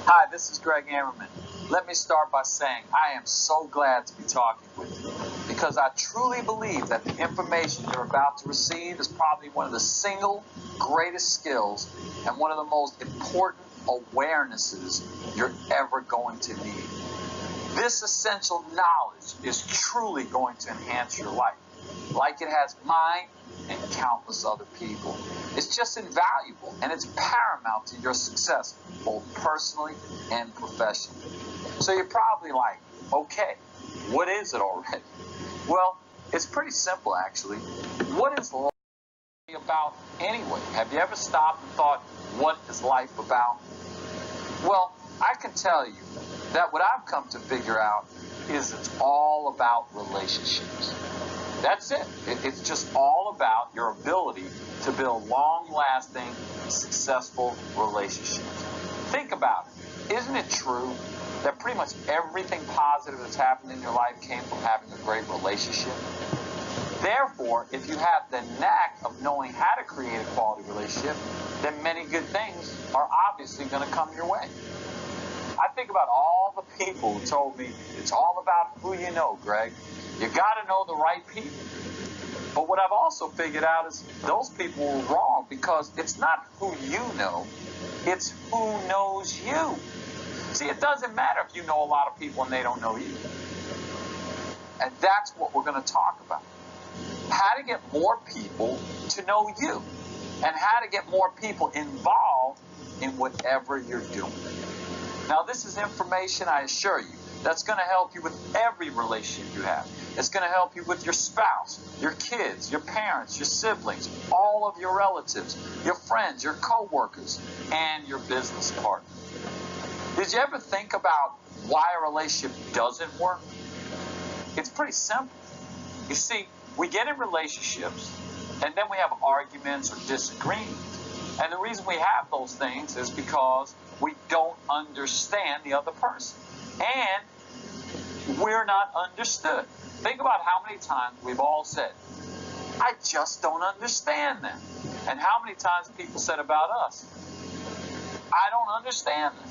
Hi, this is Greg Ammerman. Let me start by saying I am so glad to be talking with you because I truly believe that the information you're about to receive is probably one of the single greatest skills and one of the most important awarenesses you're ever going to need. This essential knowledge is truly going to enhance your life, like it has mine and countless other people. It's just invaluable, and it's paramount to your success, both personally and professionally. So you're probably like, okay, what is it already? Well, it's pretty simple, actually. What is life about anyway? Have you ever stopped and thought, what is life about? Well, I can tell you that what I've come to figure out is it's all about relationships. That's it. It's just all about your ability to build long-lasting, successful relationships. Think about it. Isn't it true that pretty much everything positive that's happened in your life came from having a great relationship? Therefore, if you have the knack of knowing how to create a quality relationship, then many good things are obviously going to come your way. I think about all the people who told me it's all about who you know, Greg. You got to know the right people. But what I've also figured out is those people were wrong because it's not who you know, it's who knows you. See, it doesn't matter if you know a lot of people and they don't know you. And that's what we're going to talk about. How to get more people to know you and how to get more people involved in whatever you're doing. Now, this is information, I assure you, that's going to help you with every relationship you have. It's going to help you with your spouse, your kids, your parents, your siblings, all of your relatives, your friends, your coworkers, and your business partner. Did you ever think about why a relationship doesn't work? It's pretty simple. You see, we get in relationships, and then we have arguments or disagreements. And the reason we have those things is because we don't understand the other person. And we're not understood. Think about how many times we've all said, I just don't understand them. And how many times people said about us, I don't understand them.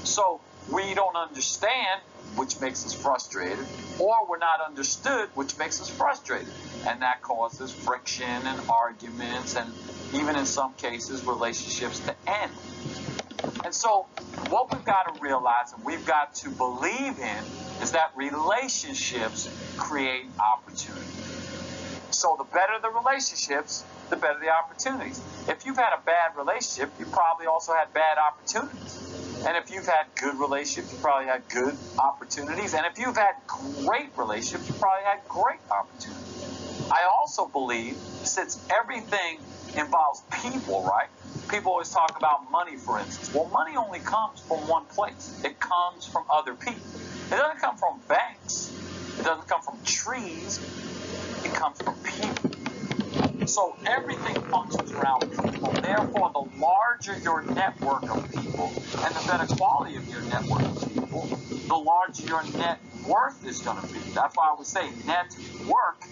So we don't understand, which makes us frustrated, or we're not understood, which makes us frustrated. And that causes friction and arguments and even in some cases relationships to end. And so what we've got to realize and we've got to believe in is that relationships create opportunity. So the better the relationships, the better the opportunities. If you've had a bad relationship, you probably also had bad opportunities. And if you've had good relationships, you probably had good opportunities. And if you've had great relationships, you probably had great opportunities. I also believe, since everything involves people, right? People always talk about money, for instance. Well, money only comes from one place. It comes from other people. It doesn't come from banks. It doesn't come from trees. It comes from people. So everything functions around people. Therefore, the larger your network of people and the better quality of your network of people, the larger your net worth is going to be. That's why I would say net work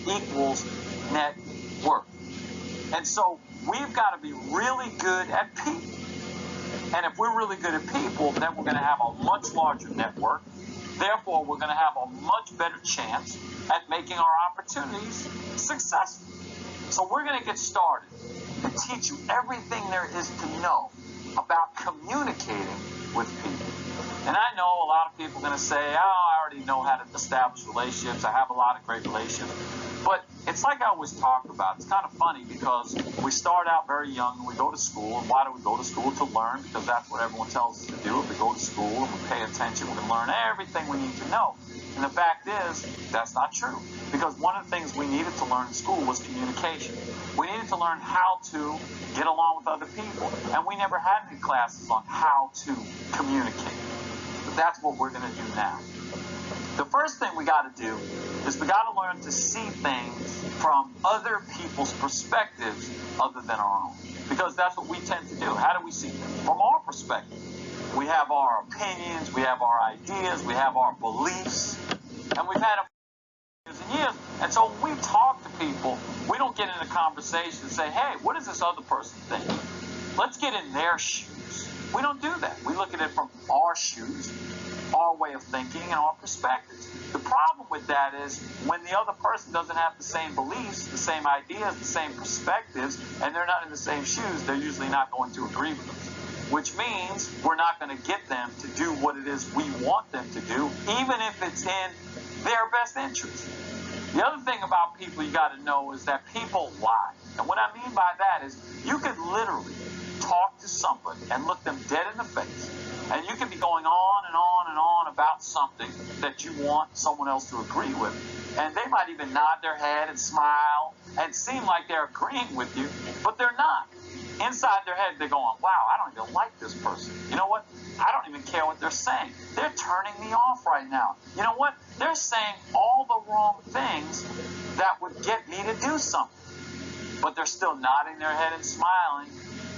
equals net worth. And so we've got to be really good at people. And if we're really good at people, then we're going to have a much larger network. Therefore, we're going to have a much better chance at making our opportunities successful. So we're going to get started and teach you everything there is to know about communicating with people. And I know a lot of people are going to say, oh, I already know how to establish relationships. I have a lot of great relationships. But it's like I always talk about. It's kind of funny because we start out very young and we go to school. And why do we go to school? To learn, because that's what everyone tells us to do. If we go to school and we pay attention, we're going to learn everything we need to know. And the fact is, that's not true. Because one of the things we needed to learn in school was communication. We needed to learn how to get along with other people. And we never had any classes on how to communicate. But that's what we're going to do now. The first thing we got to do is we got to learn to see things from other people's perspectives other than our own. Because that's what we tend to do. How do we see things? From our perspective. We have our opinions, we have our ideas, we have our beliefs, and we've had them for years and years. And so when we talk to people, we don't get in a conversation and say, hey, what does this other person think? Let's get in their shoes. We don't do that. We look at it from our shoes, our way of thinking, and our perspectives. The problem with that is when the other person doesn't have the same beliefs, the same ideas, the same perspectives, and they're not in the same shoes, they're usually not going to agree with us. Which means we're not going to get them to do what it is we want them to do, even if it's in their best interest. The other thing about people you got to know is that people lie. And what I mean by that is you could literally talk to somebody and look them dead in the face, and you can be going on and on and on about something that you want someone else to agree with, and they might even nod their head and smile and seem like they're agreeing with you, but they're not. Inside their head, they're going, wow, I don't even like this person. You know what? I don't even care what they're saying. They're turning me off right now. You know what? They're saying all the wrong things that would get me to do something. But they're still nodding their head and smiling,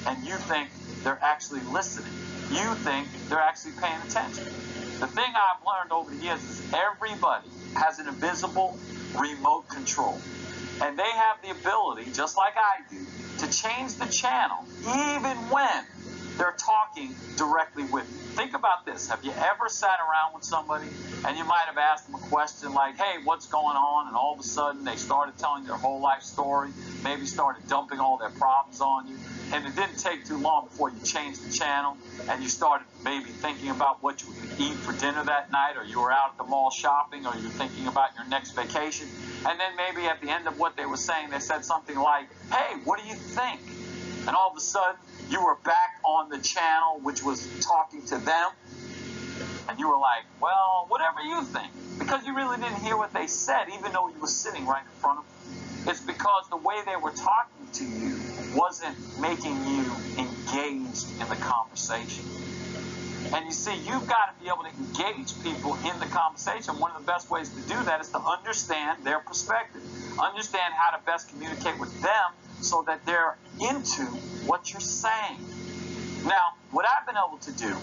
and you think they're actually listening. You think they're actually paying attention. The thing I've learned over the years is everybody has an invisible remote control. And they have the ability, just like I do, to change the channel even when they're talking directly with you. Think about this. Have you ever sat around with somebody and you might have asked them a question like, hey, what's going on? And all of a sudden they started telling their whole life story, maybe started dumping all their problems on you. And it didn't take too long before you changed the channel and you started maybe thinking about what you were going to eat for dinner that night, or you were out at the mall shopping, or you're thinking about your next vacation. And then maybe at the end of what they were saying, they said something like, hey, what do you think? And all of a sudden, you were back on the channel, which was talking to them. And you were like, well, whatever you think. Because you really didn't hear what they said, even though you were sitting right in front of them. It's because the way they were talking to you wasn't making you engaged in the conversation. And you see, you've got to be able to engage people in the conversation. One of the best ways to do that is to understand their perspective. Understand how to best communicate with them so that they're into what you're saying. Now, what I've been able to do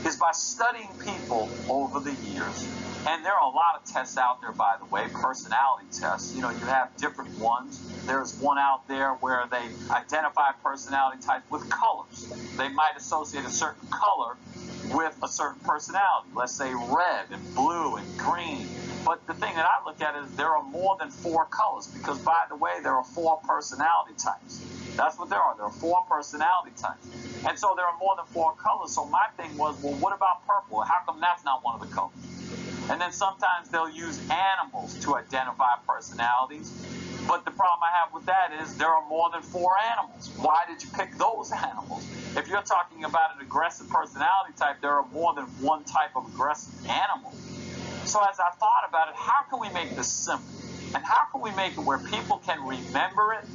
is by studying people over the years, and there are a lot of tests out there, by the way, personality tests. You know, you have different ones. There's one out there where they identify personality types with colors. They might associate a certain color with a certain personality. Let's say red and blue and green. But the thing that I look at is there are more than 4 colors, because, by the way, there are 4 personality types. That's what there are. There are 4 personality types. And so there are more than 4 colors. So my thing was, well, what about purple? How come that's not one of the colors? And then sometimes they'll use animals to identify personalities. But the problem I have with that is there are more than 4 animals. Why did you pick those animals? If you're talking about an aggressive personality type, there are more than one type of aggressive animal. So as I thought about it, how can we make this simple? And how can we make it where people can remember it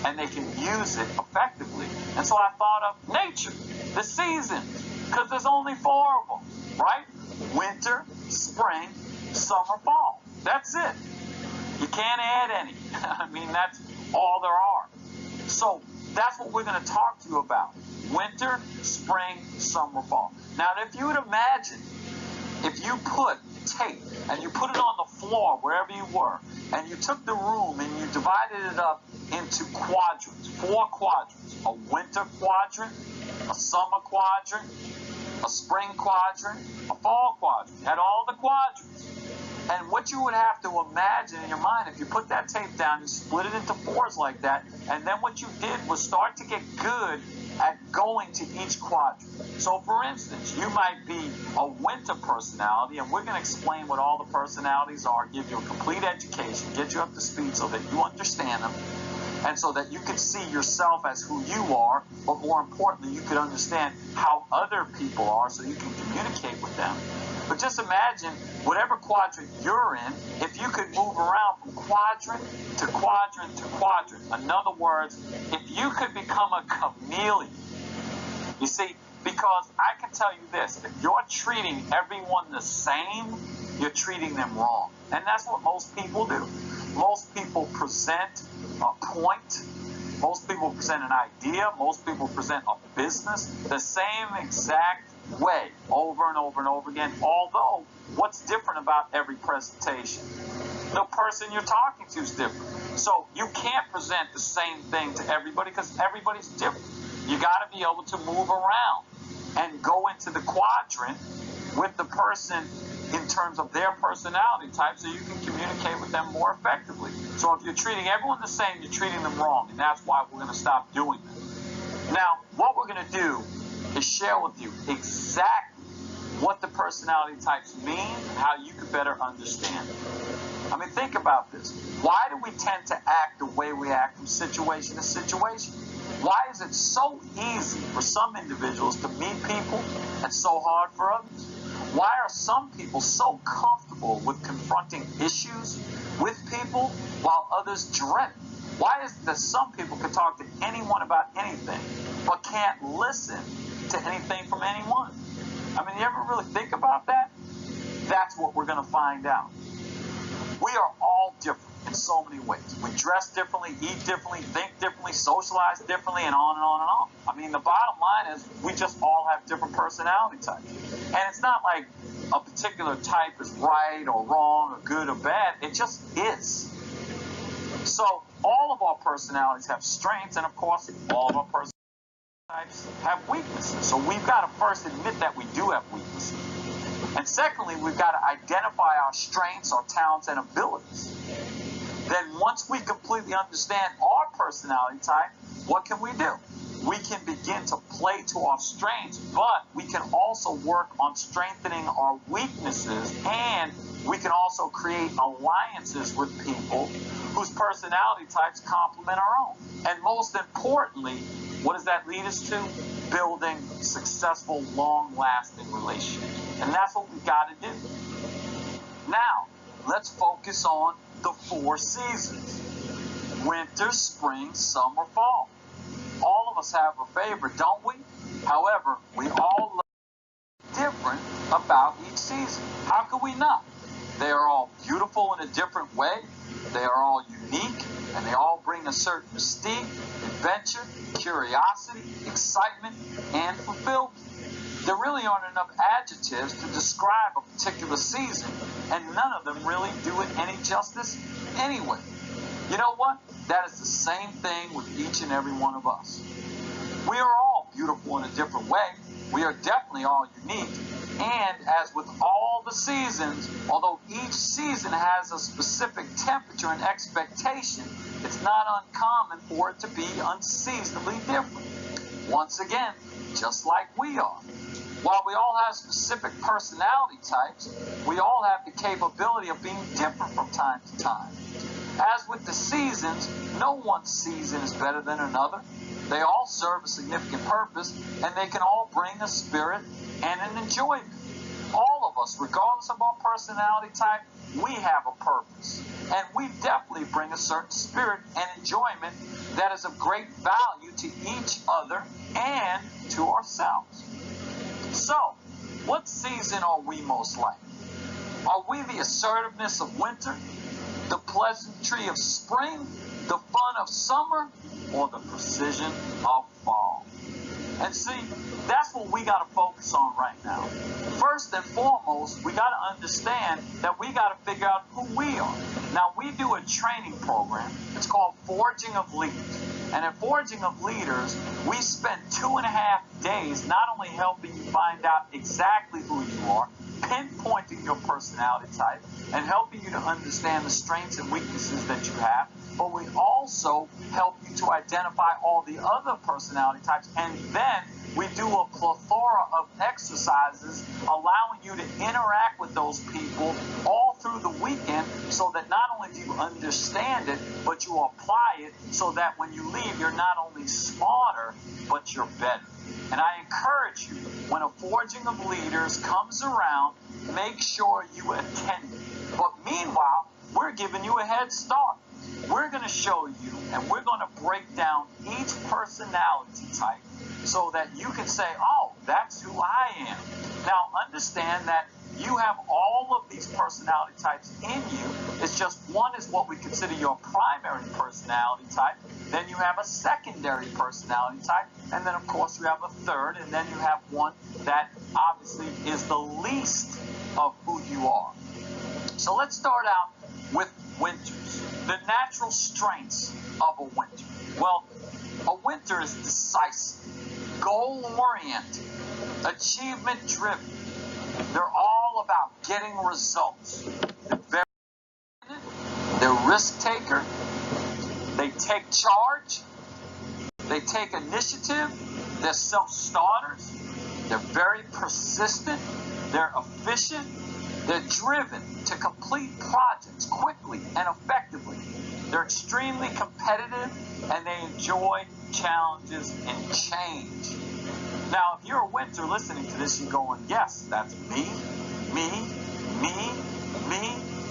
and they can use it effectively? And so I thought of nature, the seasons, because there's only 4 of them, right? Winter, spring, summer, fall. That's it. You can't add any. I mean, that's all there are. So that's what we're going to talk to you about. Winter, spring, summer, fall. Now, if you would imagine, if you put tape and you put it on the floor wherever you were, and you took the room and you divided it up into quadrants, 4 quadrants, a winter quadrant, a summer quadrant, a spring quadrant, a fall quadrant. You had all the quadrants. And what you would have to imagine in your mind, if you put that tape down, you split it into 4s like that, and then what you did was start to get good at going to each quadrant. So, for instance, you might be a winter personality, and we're going to explain what all the personalities are, give you a complete education, get you up to speed so that you understand them, and so that you can see yourself as who you are, but more importantly, you can understand how other people are so you can communicate with them. But just imagine, whatever quadrant you're in, if you could move around from quadrant to quadrant to quadrant. In other words, if you could become a chameleon. You see, because I can tell you this, if you're treating everyone the same, you're treating them wrong. And that's what most people do. Most people present a point. Most people present an idea. Most people present a business the same exact way over and over and over again, although what's different about every presentation? The person you're talking to is different. So you can't present the same thing to everybody because everybody's different. You got to be able to move around. and go into the quadrant with the person in terms of their personality type so you can communicate with them more effectively. So if you're treating everyone the same, you're treating them wrong, and that's why we're going to stop doing that. Now, what we're going to do is share with you exactly what the personality types mean and how you can better understand it. I mean, think about this. Why do we tend to act the way we act from situation to situation? Why is it so easy for some individuals to meet people and so hard for others? Why are some people so comfortable with confronting issues with people while others dread it? Why is it that some people can talk to anyone about anything but can't listen to anything from anyone? I mean, you ever really think about that? That's what we're going to find out. We are all different in so many ways. We dress differently, eat differently, think differently, socialize differently, and on and on and on. I mean, the bottom line is we just all have different personality types. And it's not like a particular type is right or wrong or good or bad. It just is. So all of our personalities have strengths, and of course, all of our personality types have weaknesses. So we've got to first admit that we do have weaknesses. And secondly, we've got to identify our strengths, our talents, and abilities. Then once we completely understand our personality type, what can we do? We can begin to play to our strengths, but we can also work on strengthening our weaknesses, and we can also create alliances with people whose personality types complement our own. And most importantly, what does that lead us to? Building successful, long-lasting relationships. And that's what we've got to do. Now, let's focus on the 4 seasons. Winter, spring, summer, fall. All of us have a favorite, don't we? However, we all love different about each season. How could we not? They are all beautiful in a different way. They are all unique, and they all bring a certain mystique, adventure, curiosity, excitement, and fulfillment. There really aren't enough adjectives to describe a particular season, and none of them really do it any justice anyway. You know what? That is the same thing with each and every one of us. We are all beautiful in a different way. We are definitely all unique. And as with all the seasons, although each season has a specific temperature and expectation, it's not uncommon for it to be unseasonably different. Once again, just like we are. While we all have specific personality types, we all have the capability of being different from time to time. As with the seasons, no one season is better than another. They all serve a significant purpose, and they can all bring a spirit and an enjoyment. All of us, regardless of our personality type, we have a purpose. And we definitely bring a certain spirit and enjoyment that is of great value to each other and to ourselves. So, what season are we most like? Are we the assertiveness of winter, the pleasantry of spring, the fun of summer, or the precision of fall? And see, that's what we got to focus on right now. First and foremost, we got to understand that we got to figure out who we are. Now, we do a training program. It's called Forging of Leaders. And in Forging of Leaders, we spend 2.5 days not only helping you find out exactly who you are, pinpointing your personality type, and helping you to understand the strengths and weaknesses that you have, but we also help you to identify all the other personality types, and then we do a plethora of exercises allowing you to interact with those people all through the weekend so that not only do you understand it, but you apply it so that when you leave, you're not only smarter, but you're better. And I encourage you, when a Forging of Leaders comes around, make sure you attend it. But meanwhile, we're giving you a head start. We're going to show you, and we're going to break down each personality type so that you can say, oh, that's who I am. Now, understand that you have all of these personality types in you. It's just one is what we consider your primary personality type. Then you have a secondary personality type. And then, of course, you have a third. And then you have one that obviously is the least of who you are. So let's start out with winters. The natural strengths of a winter. Well, a winter is decisive, goal-oriented, achievement-driven. They're all about getting results. They're risk-taker. They take charge. They take initiative. They're self-starters. They're very persistent. They're efficient. They're driven to complete projects quickly and effectively. They're extremely competitive, and they enjoy challenges and change. Now, if you're a winter listening to this, you're going, yes, that's me.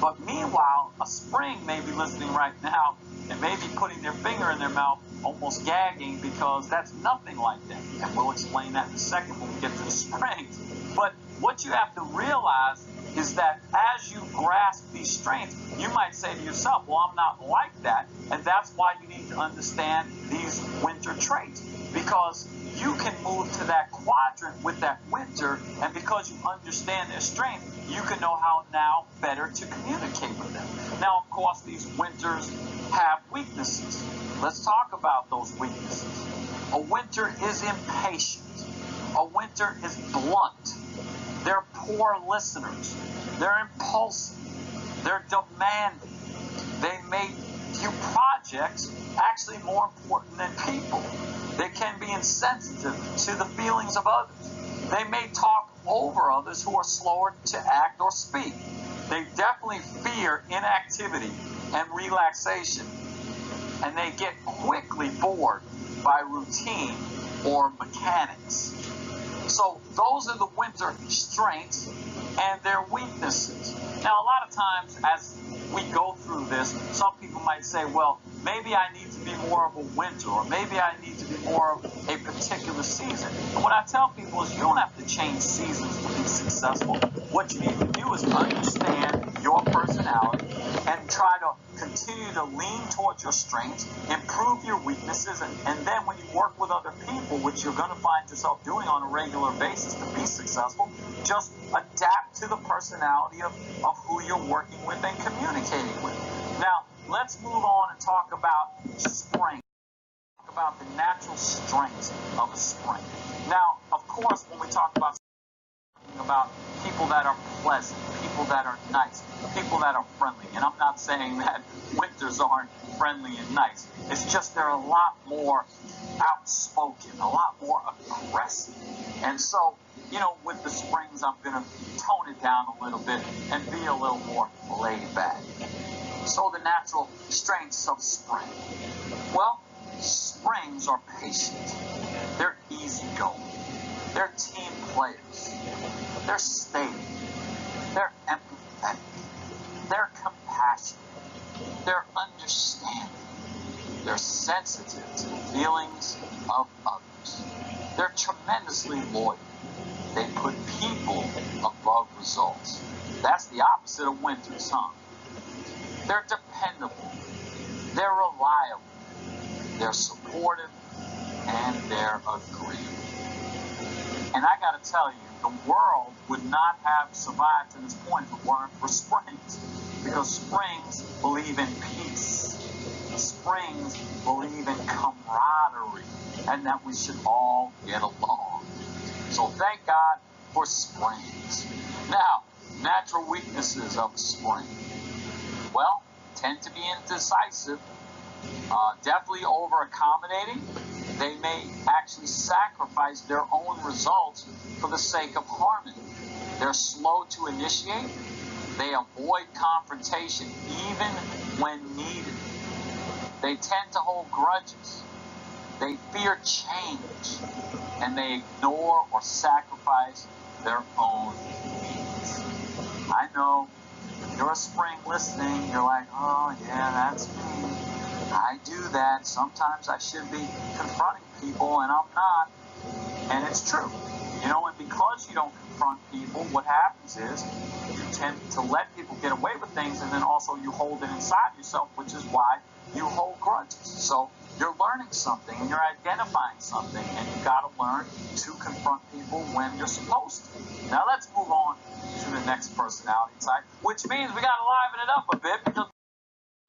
But meanwhile, a spring may be listening right now and may be putting their finger in their mouth, almost gagging, because that's nothing like that. And we'll explain that in a second when we get to the springs. But what you have to realize is that as you grasp these strengths, you might say to yourself, well, I'm not like that. And that's why you need to understand these winter traits, because you can move to that quadrant with that winter, and because you understand their strength, you can know how now better to communicate with them. Now, of course, these winters have weaknesses. Let's talk about those weaknesses. A winter is impatient. A winter is blunt. They're poor listeners. They're impulsive. They're demanding. They make view projects actually more important than people. They can be insensitive to the feelings of others. They may talk over others who are slower to act or speak. They definitely fear inactivity and relaxation, and they get quickly bored by routine or mechanics. So those are the winter strengths and their weaknesses. Now, a lot of times as we go through this, some people might say, well, maybe I need to be more of a winter, or maybe I need to be more of a particular season. And what I tell people is you don't have to change seasons to be successful. What you need to do is understand your personality and try to continue to lean towards your strengths, improve your weaknesses, and then when you work with other people, which you're going to find yourself doing on a regular basis to be successful, just adapt to the personality of who you're working with and communicating with. Now, let's move on and talk about spring. Talk about the natural strengths of a spring. Now, of course, when we talk about people that are pleasant, people that are nice, people that are friendly. And I'm not saying that winters aren't friendly and nice. It's just they're a lot more outspoken, a lot more aggressive. And so, with the springs, I'm going to tone it down a little bit and be a little more laid back. So the natural strengths of spring. Well, springs are patient. They're easygoing. They're team players. They're stable. They're empathetic. They're compassionate. They're understanding. They're sensitive to the feelings of others. They're tremendously loyal. They put people above results. That's the opposite of winters, huh? They're dependable. They're reliable. They're supportive. And they're agreeable. And I got to tell you, the world would not have survived to this point if it weren't for springs. Because springs believe in peace. Springs believe in camaraderie. And that we should all get along. So thank God for springs. Now, natural weaknesses of spring. Well, tend to be indecisive. Definitely over-accommodating. They may actually sacrifice their own results for the sake of harmony. They're slow to initiate. They avoid confrontation even when needed. They tend to hold grudges. They fear change. And they ignore or sacrifice their own needs. I know, if you're a spring listening, you're like, oh yeah, that's me. I do that. Sometimes I should be confronting people, and I'm not. And it's true. And because you don't confront people, what happens is you tend to let people get away with things, and then also you hold it inside yourself, which is why you hold grudges. So you're learning something, and you're identifying something, and you've got to learn to confront people when you're supposed to. Now let's move on to the next personality type, which means we got to liven it up a bit because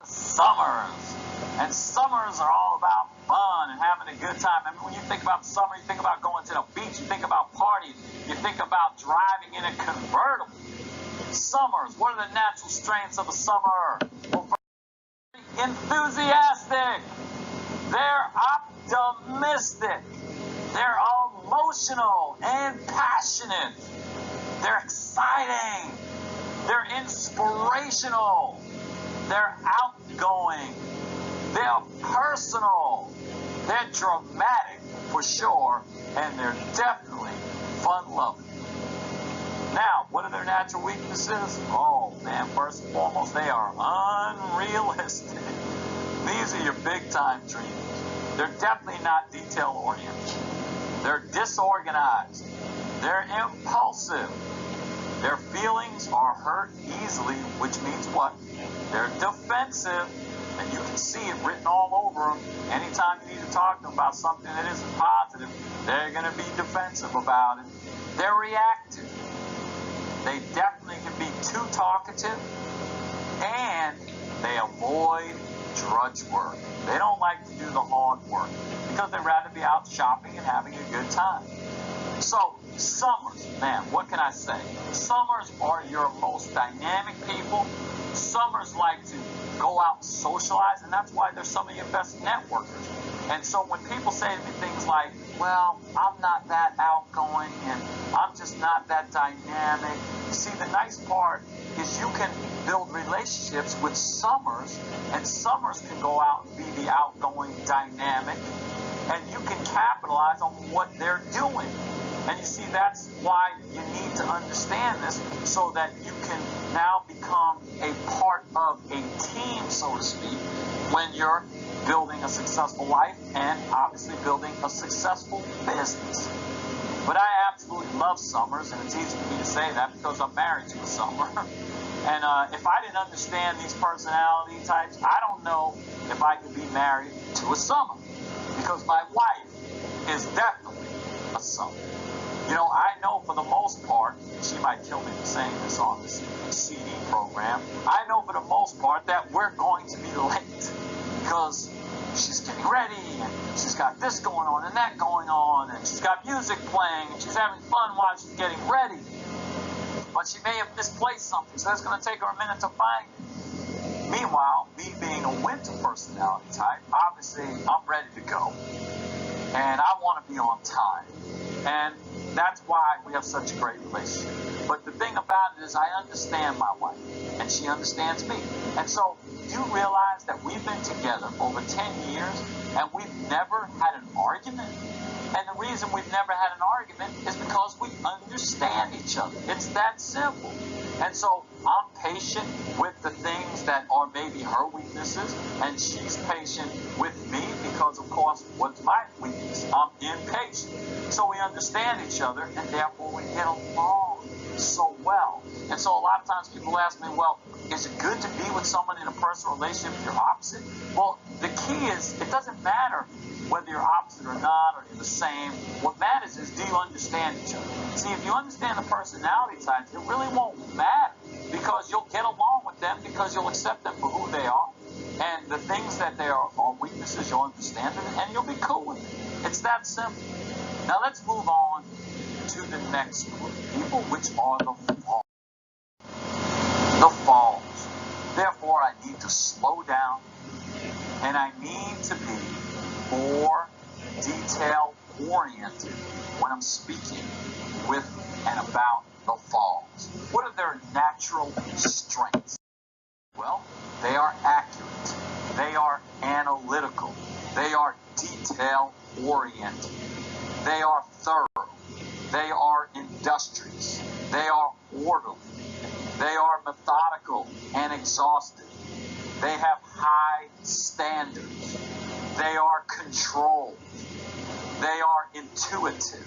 summers. And summers are all about fun and having a good time. I mean, when you think about summer, you think about going to the beach, you think about parties, you think about driving in a convertible. Summers, what are the natural strengths of a summer? Well, enthusiastic, they're optimistic, they're emotional and passionate, they're exciting, they're inspirational, they're outgoing, they're personal, they're dramatic for sure, and they're definitely fun-loving. Now, what are their natural weaknesses? Oh, man, first and foremost, they are unrealistic. These are your big-time dreamers. They're definitely not detail-oriented. They're disorganized. They're impulsive. Their feelings are hurt easily, which means what? They're defensive. And you can see it written all over them. Anytime you need to talk to them about something that isn't positive, they're going to be defensive about it. They're reactive. They definitely can be too talkative, and they avoid drudge work. They don't like to do the hard work because they'd rather be out shopping and having a good time. So, summers, man, what can I say? Summers are your most dynamic people. Summers like to go out and socialize, and that's why they're some of your best networkers. And so when people say to me things like, well, I'm not that outgoing and I'm just not that dynamic. See, the nice part is you can build relationships with summers, and summers can go out and be the outgoing dynamic, and you can capitalize on what they're doing. And you see, that's why you need to understand this so that you can now become a part of a team, so to speak, when you're building a successful life and obviously building a successful business. But I absolutely love summers, and it's easy for me to say that because I'm married to a summer. And if I didn't understand these personality types, I don't know if I could be married to a summer, because my wife is definitely a summer. You know, I know for the most part, she might kill me for saying this on this CD program, I know for the most part that we're going to be late because she's getting ready and she's got this going on and that going on and she's got music playing and she's having fun while she's getting ready. But she may have misplaced something, so that's going to take her a minute to find it. Meanwhile, me being a winter personality type, obviously I'm ready to go. And I want to be on time. And that's why we have such a great relationship. But the thing about it is I understand my wife, and she understands me. And so you realize that we've been together over 10 years, and we've never had an argument. And the reason we've never had an argument is because we understand each other. It's that simple. And so I'm patient with the things that are maybe her weaknesses, and she's patient with me because, of course, what's my weakness? I'm impatient. So we understand each other, and therefore we get along so well. And so a lot of times people ask me, well, is it good to be with someone in a personal relationship if you're opposite? Well, the key is it doesn't matter whether you're opposite or not, or you're the same. What matters is, do you understand each other? See, if you understand the personality types, it really won't matter, because you'll get along with them because you'll accept them for who they are. And the things that they are weaknesses, you'll understand them, and you'll be cool with it. It's that simple. Now let's move on to the next group of people, which are the falls. The falls. Therefore, I need to slow down, and I need to be more detail-oriented when I'm speaking with and about the falls. What are their natural strengths? Well, they are accurate. They are analytical. They are detail-oriented. They are thorough. They are industrious. They are orderly. They are methodical and exhaustive. They have high standards. They are controlled. They are intuitive.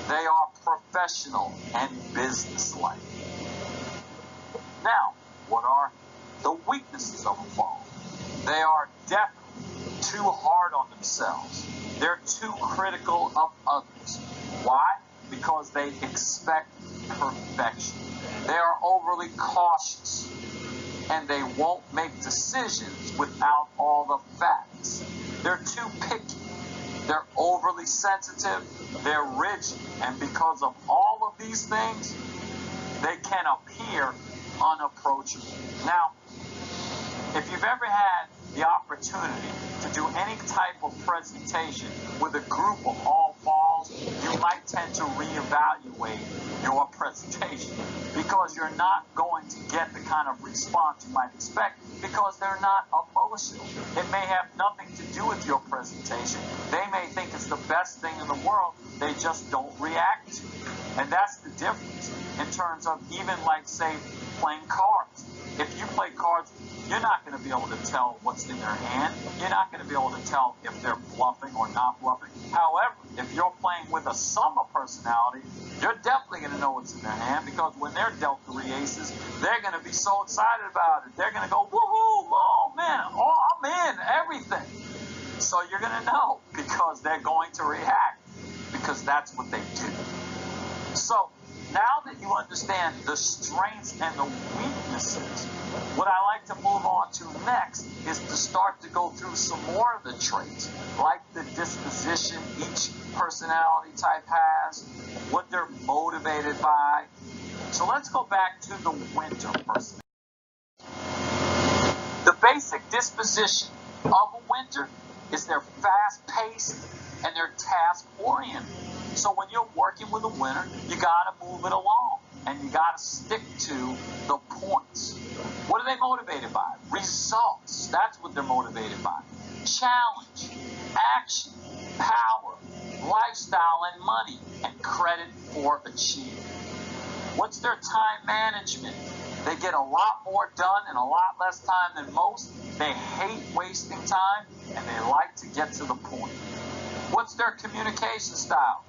They are professional and businesslike. Now, what are the weaknesses of a fall? They are definitely too hard on themselves. They're too critical of others. Why? Because they expect perfection. They are overly cautious, and they won't make decisions without all the facts. They're too picky. They're overly sensitive. They're rigid. And because of all of these things, they can appear unapproachable. Now, if you've ever had the opportunity to do any type of presentation with a group of all balls, you might tend to reevaluate your presentation because you're not going to get the kind of response you might expect because they're not emotional. It may have nothing to do with your presentation. They may think it's the best thing in the world. They just don't react to it. And that's the difference in terms of even like, say, playing cards. If you play cards, you're not going to be able to tell what's in their hand. You're not going to be able to tell if they're bluffing or not bluffing. However, if you're playing with a summer personality, you're definitely going to know what's in their hand because when they're dealt 3 aces, they're going to be so excited about it. They're going to go, woohoo, oh man, oh, I'm in, everything. So you're going to know because they're going to react because that's what they do. So now that you understand the strengths and the weaknesses, what I like to move on to next is to start to go through some more of the traits, like the disposition each personality type has, what they're motivated by. So let's go back to the winter person. The basic disposition of a winter is they're fast-paced and they're task-oriented. So when you're working with a winner, you got to move it along and you got to stick to the points. What are they motivated by? Results. That's what they're motivated by. Challenge, action, power, lifestyle, and money, and credit for achievement. What's their time management? They get a lot more done in a lot less time than most. They hate wasting time, and they like to get to the point. What's their communication style?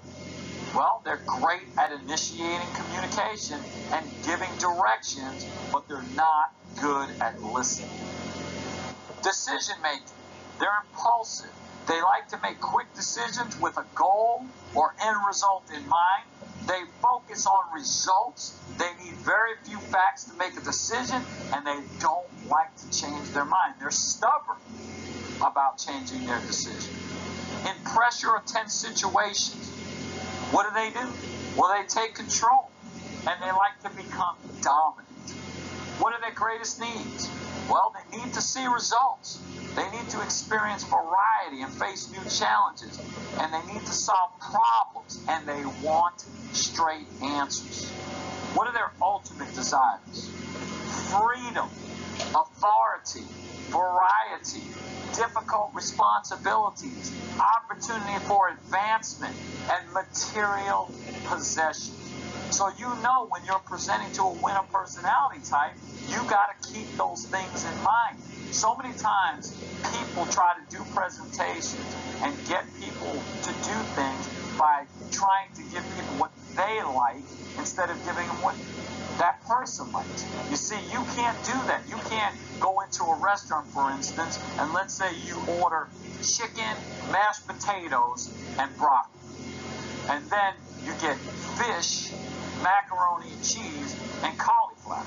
Well, they're great at initiating communication and giving directions, but they're not good at listening. Decision making. They're impulsive. They like to make quick decisions with a goal or end result in mind. They focus on results. They need very few facts to make a decision, and they don't like to change their mind. They're stubborn about changing their decision. In pressure or tense situations, what do? Well, they take control, and they like to become dominant. What are their greatest needs? Well, they need to see results. They need to experience variety and face new challenges. And they need to solve problems. And they want straight answers. What are their ultimate desires? Freedom, authority, variety, difficult responsibilities, opportunity for advancement, and material possession. So you know when you're presenting to a winner personality type, you got to keep those things in mind. So many times people try to do presentations and get people to do things by trying to give people what they like instead of giving them what that person likes. You see, you can't do that. You can't go into a restaurant, for instance, and let's say you order chicken, mashed potatoes, and broccoli. And then you get fish, macaroni and cheese, and cauliflower.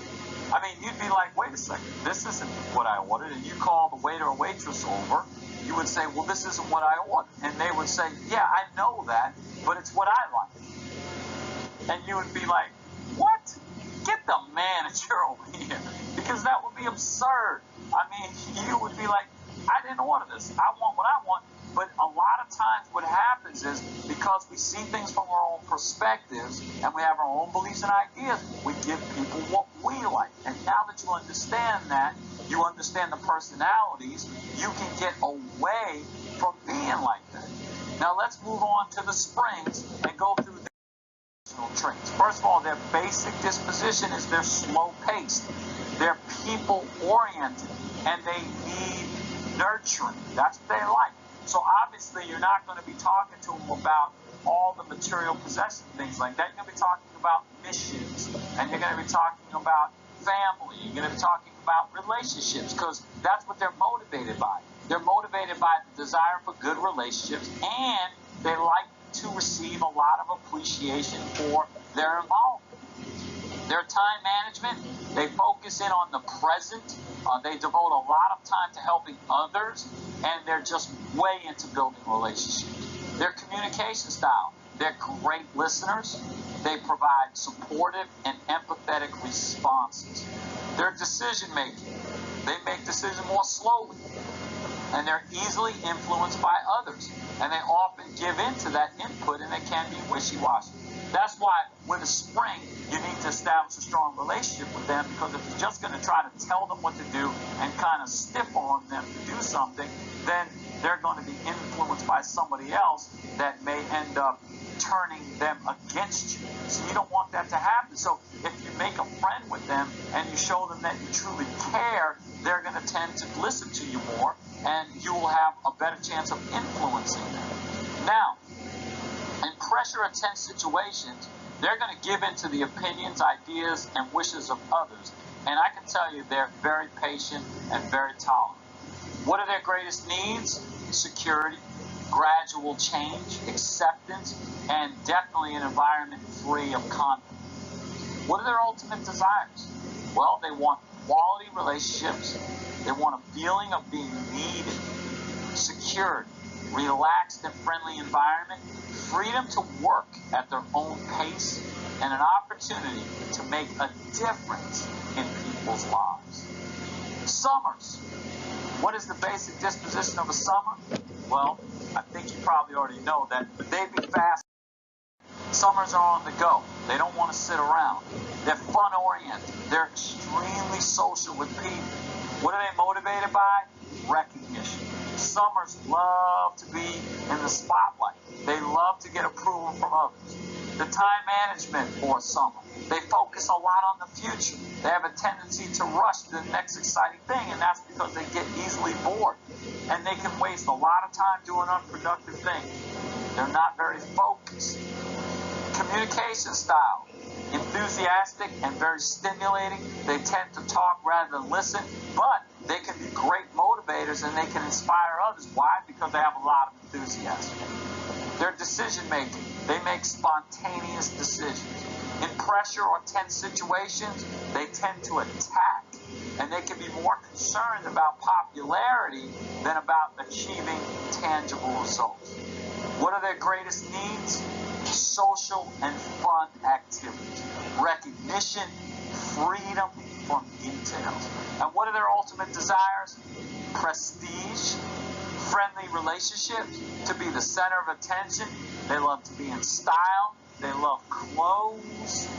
I mean, you'd be like, wait a second, this isn't what I ordered. And you call the waiter or waitress over, you would say, well, this isn't what I ordered. And they would say, yeah, I know that, but it's what I like. And you would be like, what? Get the manager over here, because that would be absurd. I mean, you would be like, I didn't order this. I want what I want. But a lot of times what happens is because we see things from our own perspectives and we have our own beliefs and ideas, we give people what we like. And now that you understand that, you understand the personalities, you can get away from being like that. Now let's move on to the springs and go through the traits. First of all, their basic disposition is they're slow-paced. They're people-oriented, and they need nurturing. That's what they like. So obviously, you're not going to be talking to them about all the material possession things like that. You're going to be talking about missions, and you're going to be talking about family. You're going to be talking about relationships, because that's what they're motivated by. They're motivated by the desire for good relationships, and they like to receive a lot of appreciation for their involvement. Their time management, they focus in on the present. They devote a lot of time to helping others, and they're just way into building relationships. Their communication style. They're great listeners. They provide supportive and empathetic responses. Their decision making. They make decisions more slowly. And they're easily influenced by others. And they often give in to that input, and they can be wishy-washy. That's why with a spring, you need to establish a strong relationship with them, because if you're just going to try to tell them what to do and kind of stiff on them to do something, then they're going to be influenced by somebody else that may end up turning them against you. So you don't want that to happen. So if you make a friend with them and you show them that you truly care, they're going to tend to listen to you more, and you will have a better chance of influencing them. Now, in pressure or tense situations, they're going to give in to the opinions, ideas, and wishes of others. And I can tell you they're very patient and very tolerant. What are their greatest needs? Security, gradual change, acceptance, and definitely an environment free of conflict. What are their ultimate desires? Well, they want quality relationships. They want a feeling of being needed, secured, relaxed and friendly environment, freedom to work at their own pace, and an opportunity to make a difference in people's lives. Summers. What is the basic disposition of a summer? Well, I think you probably already know that they be fast. Summers are on the go. They don't want to sit around. They're fun-oriented. They're extremely social with people. What are they motivated by? Recognition. Summers love to be in the spotlight. They love to get approval from others. The time management for a summer. They focus a lot on the future. They have a tendency to rush to the next exciting thing, and that's because they get easily bored. And they can waste a lot of time doing unproductive things. They're not very focused. Communication style. Enthusiastic and very stimulating. They tend to talk rather than listen, but they can be great motivators and they can inspire others. Why? Because they have a lot of enthusiasm. Their decision making. They make spontaneous decisions. In pressure or tense situations, they tend to attack, and they can be more concerned about popularity than about achieving tangible results. What are their greatest needs? Social and fun activities, recognition, freedom from details. And what are their ultimate desires? Prestige, friendly relationships, to be the center of attention. They love to be in style. They love clothes.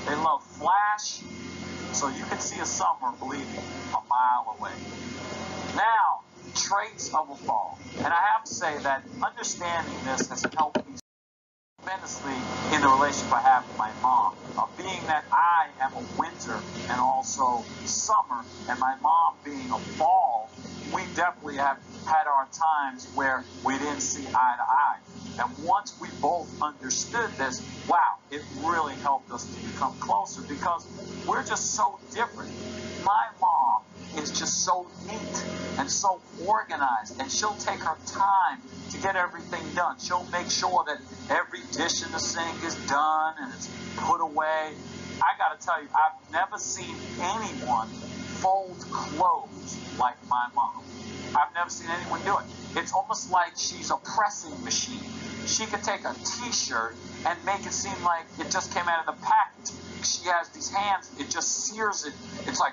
They love flash. So you can see a summer, believe me, a mile away. Now, traits of a fall. And I have to say that understanding this has helped me tremendously in the relationship I have with my mom. Being that I am a winter and also summer, and my mom being a fall, we definitely have had our times where we didn't see eye to eye. And once we both understood this, wow, it really helped us to become closer, because we're just so different. My mom is just so neat and so organized, and she'll take her time to get everything done. She'll make sure that every dish in the sink is done and it's put away. I gotta tell you, I've never seen anyone fold clothes like my mom. I've never seen anyone do it. It's almost like she's a pressing machine. She could take a t-shirt and make it seem like it just came out of the package. She has these hands, it just sears it. It's like,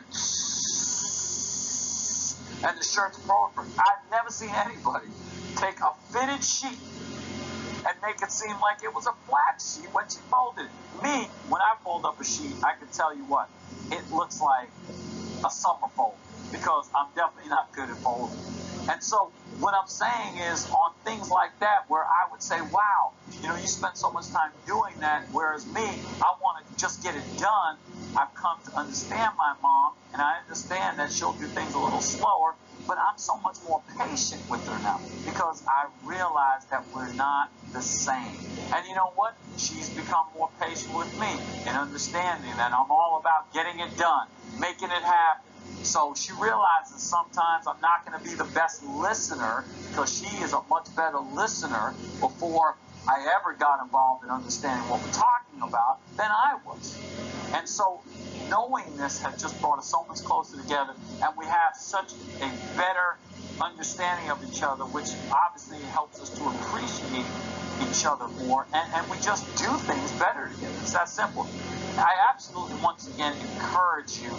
and the shirt's perfect. I've never seen anybody take a fitted sheet and make it seem like it was a flat sheet when she folded it. Me, when I fold up a sheet, I can tell you what, it looks like a summer fold, because I'm definitely not good at folding. And so what I'm saying is, on things like that where I would say, wow, you spend so much time doing that, whereas me, I want to just get it done. I've come to understand my mom, and I understand that she'll do things a little slower, but I'm so much more patient with her now, because I realize that we're not the same. And you know what? She's become more patient with me in understanding that I'm all about getting it done, making it happen. So she realizes sometimes I'm not going to be the best listener, because she is a much better listener before I ever got involved in understanding what we're talking about than I was. And so knowing this has just brought us so much closer together, and we have such a better understanding of each other, which obviously helps us to appreciate each other more, and we just do things better together. It's that simple. I absolutely, once again, encourage you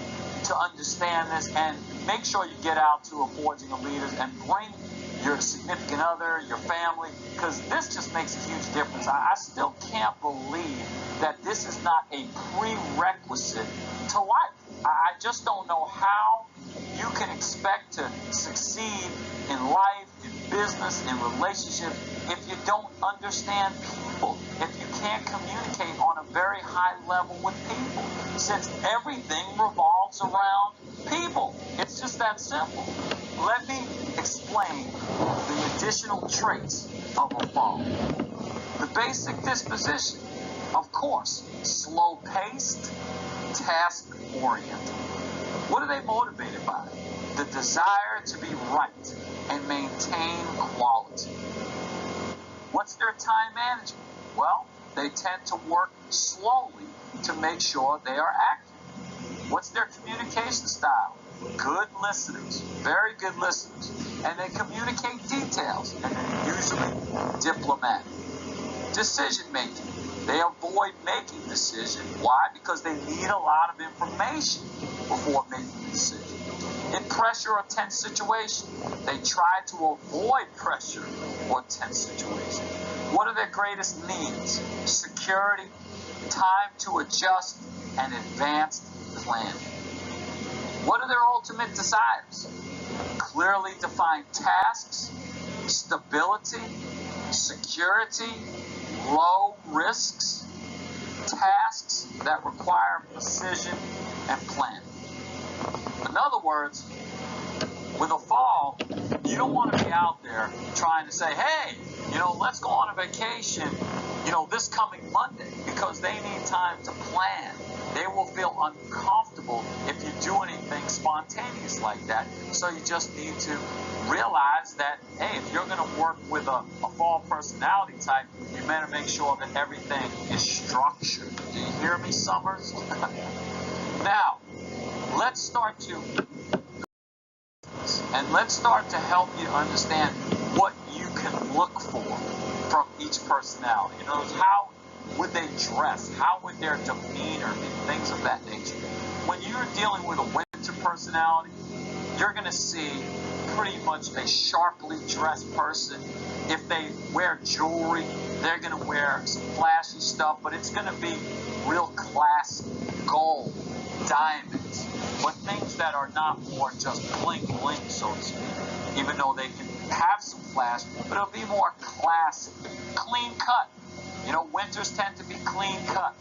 to understand this and make sure you get out to a Forging of Leaders and bring your significant other, your family, because this just makes a huge difference. I still can't believe that this is not a prerequisite to life. I just don't know how you can expect to succeed in life, in business, in relationships, if you don't understand people, if you can't communicate on a very high level with people, since everything revolves around people. It's just that simple. Let me explain the additional traits of a fall. The basic disposition, of course, slow-paced, task-oriented. What are they motivated by? The desire to be right and maintain quality. What's their time management? Well, they tend to work slowly to make sure they are accurate. What's their communication style? Good listeners, very good listeners, and they communicate details, and they're usually diplomatic. Decision making. They avoid making decisions. Why? Because they need a lot of information before making a decision. In pressure or tense situations, they try to avoid pressure or tense situations. What are their greatest needs? Security, time to adjust, and advanced planning. What are their ultimate desires? Clearly defined tasks, stability, security, low risks, tasks that require precision and planning. In other words, with a fall, you don't want to be out there trying to say, hey, let's go on a vacation, this coming Monday, because they need time to plan. They will feel uncomfortable if you do anything spontaneous like that. So you just need to realize that, hey, if you're going to work with a fall personality type, you better make sure that everything is structured. Do you hear me, Summers? Now, let's start to help you understand what you can look for from each personality. How would they dress? How would their demeanor be? Things of that nature. When you're dealing with a winter personality, you're going to see pretty much a sharply dressed person. If they wear jewelry, they're going to wear some flashy stuff, but it's going to be real classy, gold, diamonds, but things that are not more just bling bling, so to speak, even though they can have some flash, but it'll be more classic, clean cut. Winters tend to be clean cut.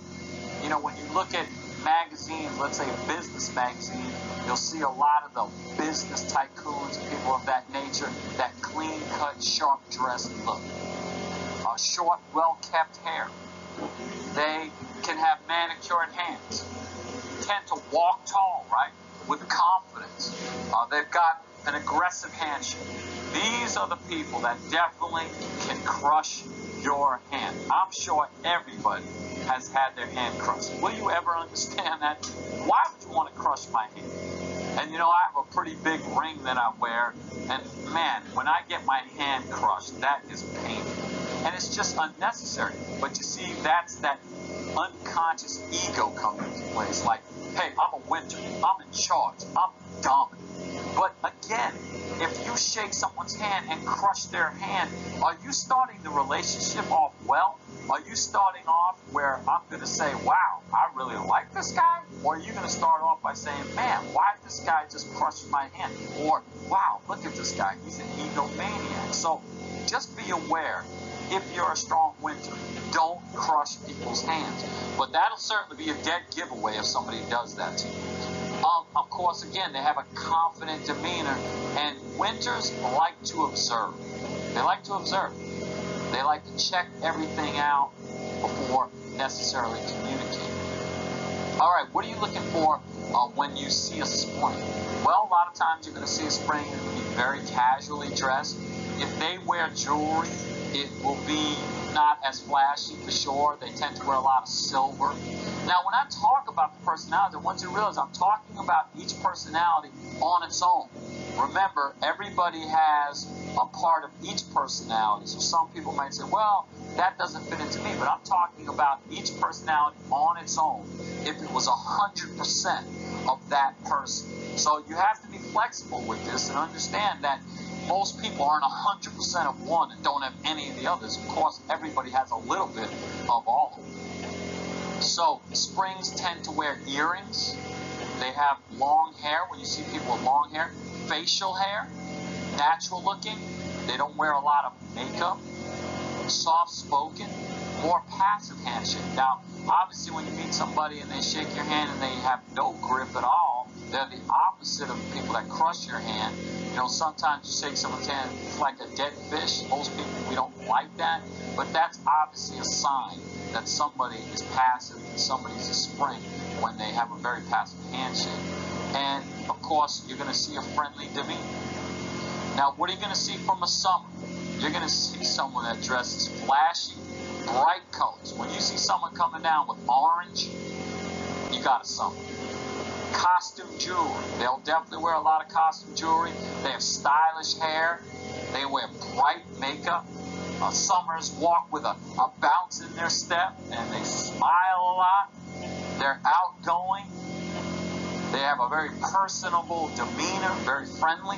When you look at magazines, let's say a business magazine, you'll see a lot of the business tycoons, people of that nature, that clean cut, sharp dressed look. Short, well-kept hair. They can have manicured hands. Tend to walk tall, right? With confidence. They've got an aggressive handshake. These are the people that definitely can crush your hand. I'm sure everybody has had their hand crushed. Will you ever understand that? Why would you want to crush my hand? And I have a pretty big ring that I wear, and man, when I get my hand crushed, that is painful. And it's just unnecessary. But you see, that's that unconscious ego coming into place. Like, hey, I'm a winter. I'm in charge. I'm dominant. But again, if you shake someone's hand and crush their hand, are you starting the relationship off well? Are you starting off where I'm going to say, wow, I really like this guy? Or are you going to start off by saying, man, why did this guy just crush my hand? Or, wow, look at this guy. He's an egomaniac. So just be aware, if you're a strong winter, don't crush people's hands. But that'll certainly be a dead giveaway if somebody does that to you. Of course, again, they have a confident demeanor, and winters like to observe. They like to observe. They like to check everything out before necessarily communicating. All right, what are you looking for when you see a spring? Well, a lot of times you're going to see a spring be very casually dressed. If they wear jewelry, it will be not as flashy for sure. They tend to wear a lot of silver. Now, when I talk about the personality, I want you to realize I'm talking about each personality on its own. Remember, everybody has a part of each personality. So some people might say, well, that doesn't fit into me. But I'm talking about each personality on its own. If it was 100% of that person. So you have to be flexible with this and understand that most people aren't 100% of one and don't have any of the others. Of course, everybody has a little bit of all of them. So springs tend to wear earrings. They have long hair. When you see people with long hair, facial hair, natural looking. They don't wear a lot of makeup. Soft spoken, more passive handshake. Now, obviously, when you meet somebody and they shake your hand and they have no grip at all, they're the opposite of the people that crush your hand. You know, sometimes you shake someone's hand, it's like a dead fish. Most people, we don't like that, but that's obviously a sign that somebody is passive and somebody's a spring when they have a very passive handshake. And, of course, you're going to see a friendly demeanor. Now, what are you going to see from a summer? You're going to see someone that dresses flashy, bright colors. When you see someone coming down with orange, you got a summer. Costume jewelry. They'll definitely wear a lot of costume jewelry. They have stylish hair. They wear bright makeup. Summers walk with a bounce in their step, and they smile a lot. They're outgoing. They have a very personable demeanor, very friendly.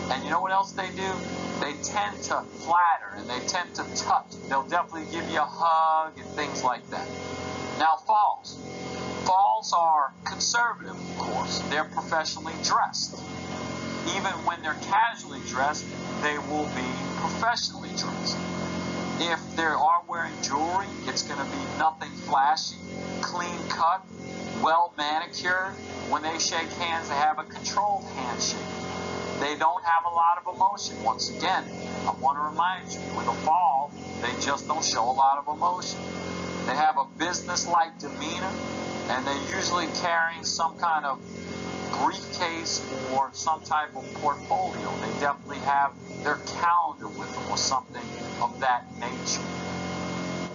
And you know what else they do? They tend to flatter and they tend to touch. They'll definitely give you a hug and things like that. Now, falls. Falls are conservative, of course. They're professionally dressed. Even when they're casually dressed, they will be professionally dressed. If they are wearing jewelry, it's going to be nothing flashy, clean cut, well manicured. When they shake hands, they have a controlled handshake. They don't have a lot of emotion. Once again, I want to remind you, with a fall, they just don't show a lot of emotion. They have a business-like demeanor, and they're usually carrying some kind of briefcase or some type of portfolio. They definitely have their calendar with them or something of that nature.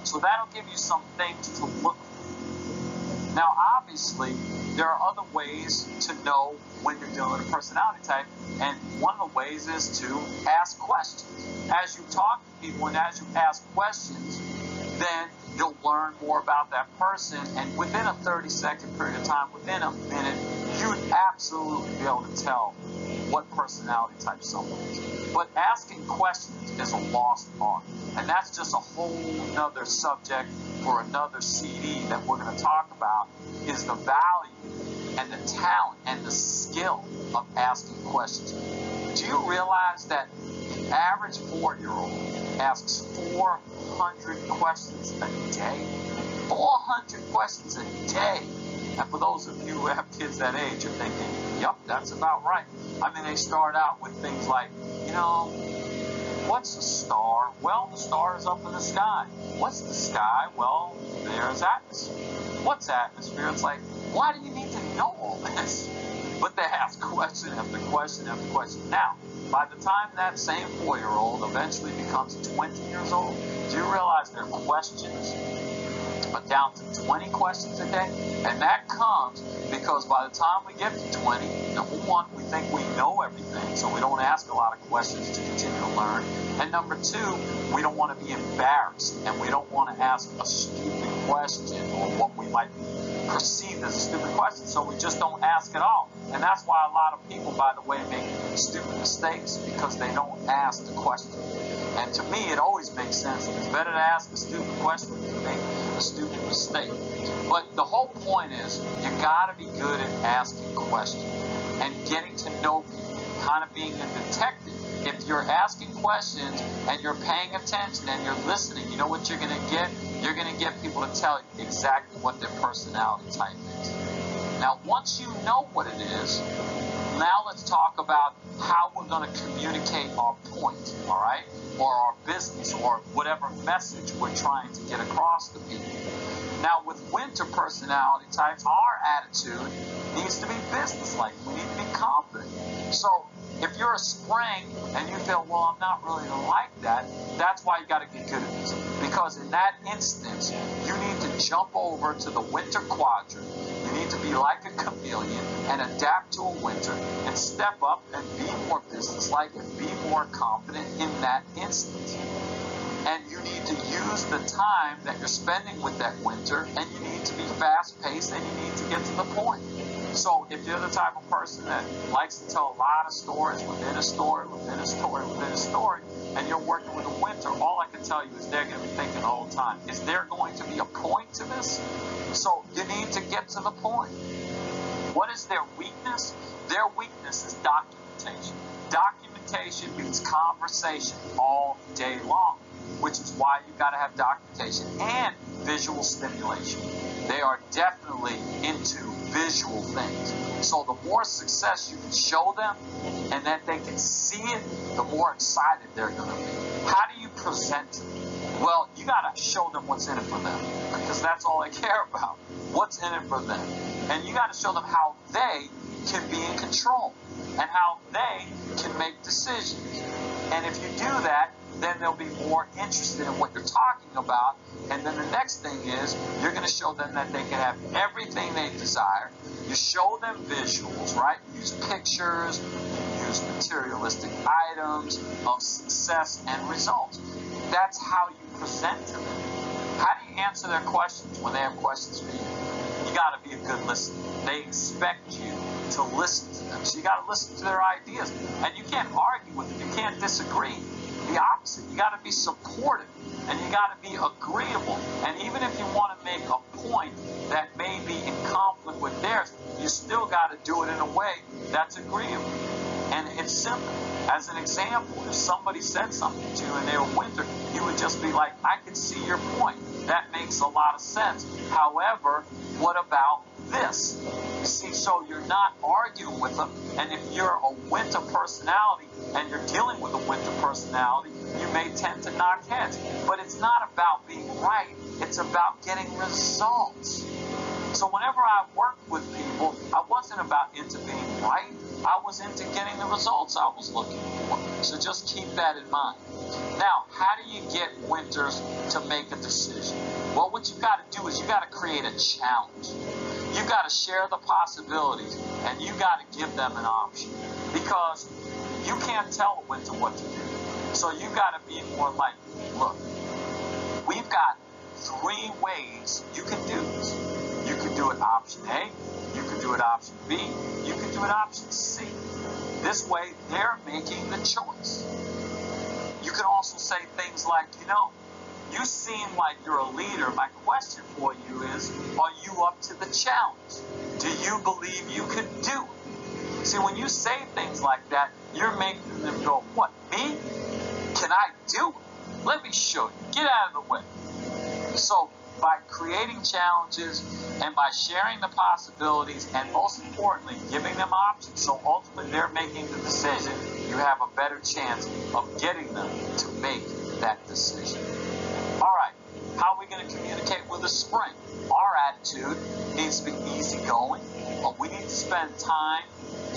So that'll give you some things to look for. Now, obviously, there are other ways to know when you're dealing with a personality type, and one of the ways is to ask questions. As you talk to people and as you ask questions, then you'll learn more about that person, and within a 30-second period of time, within a minute, you'd absolutely be able to tell what personality type someone is. But asking questions is a lost art, and that's just a whole nother subject for another CD that we're going to talk about, is the value and the talent and the skill of asking questions. Do you realize that the average 4-year-old asks 400 questions a day? 400 questions a day. And for those of you who have kids that age, you're thinking, yep, that's about right. I mean, they start out with things like, you know, what's a star? Well, the star is up in the sky. What's the sky? Well, there's atmosphere. What's atmosphere? It's like, why do you need to know all this? But they ask question after question after question. Now, by the time that same 4-year-old eventually becomes 20 years old, do you realize their questions are down to 20 questions a day? And that comes because by the time we get to 20, number one, we think we know everything, so we don't ask a lot of questions to continue to learn. And number two, we don't want to be embarrassed, and we don't want to ask a stupid question or what we might perceive as a stupid question, so we just don't ask at all. And that's why a lot of people, by the way, make stupid mistakes, because they don't ask the question. And to me, it always makes sense. It's better to ask a stupid question than to make a stupid mistake. But the whole point is, you got to be good at asking questions and getting to know people, kind of being a detective. If you're asking questions and you're paying attention and you're listening, you know what you're going to get? You're going to get people to tell you exactly what their personality type is. Now, once you know what it is, now let's talk about how we're going to communicate our point, all right? Or our business, or whatever message we're trying to get across to people. Now, with winter personality types, our attitude needs to be businesslike. We need to be confident. So, if you're a spring and you feel, well, I'm not really like that, that's why you got to get good at this. Because in that instance, you need to jump over to the winter quadrant. You need to be like a chameleon and adapt to a winter and step up and be more businesslike and be more confident in that instance. And you need to use the time that you're spending with that winter, and you need to be fast-paced, and you need to get to the point. So if you're the type of person that likes to tell a lot of stories within a story, within a story, within a story, and you're working with a winter, all I can tell you is they're going to be thinking the whole time, is there going to be a point to this? So you need to get to the point. What is their weakness? Their weakness is documentation. Documentation means conversation all day long, which is why you've got to have documentation and visual stimulation. They are definitely into visual things. So the more success you can show them and that they can see it, the more excited they're going to be. How do you present it? Well, you got to show them what's in it for them, because that's all they care about. What's in it for them? And you got to show them how they can be in control and how they can make decisions. And if you do that, then they'll be more interested in what you're talking about. And then the next thing is you're going to show them that they can have everything they desire. You show them visuals, right? You use pictures, you use materialistic items of success and results. That's how you present to them. How do you answer their questions when they have questions for you? You got to be a good listener. They expect you to listen to them. So you got to listen to their ideas. And you can't argue with them. You can't disagree. The opposite. You got to be supportive, and you got to be agreeable. And even if you want to make a point that may be in conflict with theirs, you still got to do it in a way that's agreeable. And it's simple. As an example, if somebody said something to you and they were winter, you would just be like, I can see your point. That makes a lot of sense. However, what about this? You see, so you're not arguing with them. And if you're a winter personality and you're dealing with a winter personality, you may tend to knock heads. But it's not about being right. It's about getting results. So whenever I worked with people, I wasn't about into being right. I was into getting the results I was looking for. So just keep that in mind. Now, how do you get winters to make a decision? Well, what you've got to do is you've got to create a challenge. You've got to share the possibilities, and you've got to give them an option. Because you can't tell a winter what to do. So you've got to be more like, look, we've got 3 ways you can do this. You can do it option A, you can do it option B, you can do it option C. This way, they're making the choice. You can also say things like, you seem like you're a leader. My question for you is, are you up to the challenge? Do you believe you can do it? See, when you say things like that, you're making them go, what, me? Can I do it? Let me show you. Get out of the way. So, by creating challenges and by sharing the possibilities and most importantly, giving them options, so ultimately they're making the decision, you have a better chance of getting them to make that decision. All right, how are we going to communicate with the spring? Our attitude needs to be easygoing, but we need to spend time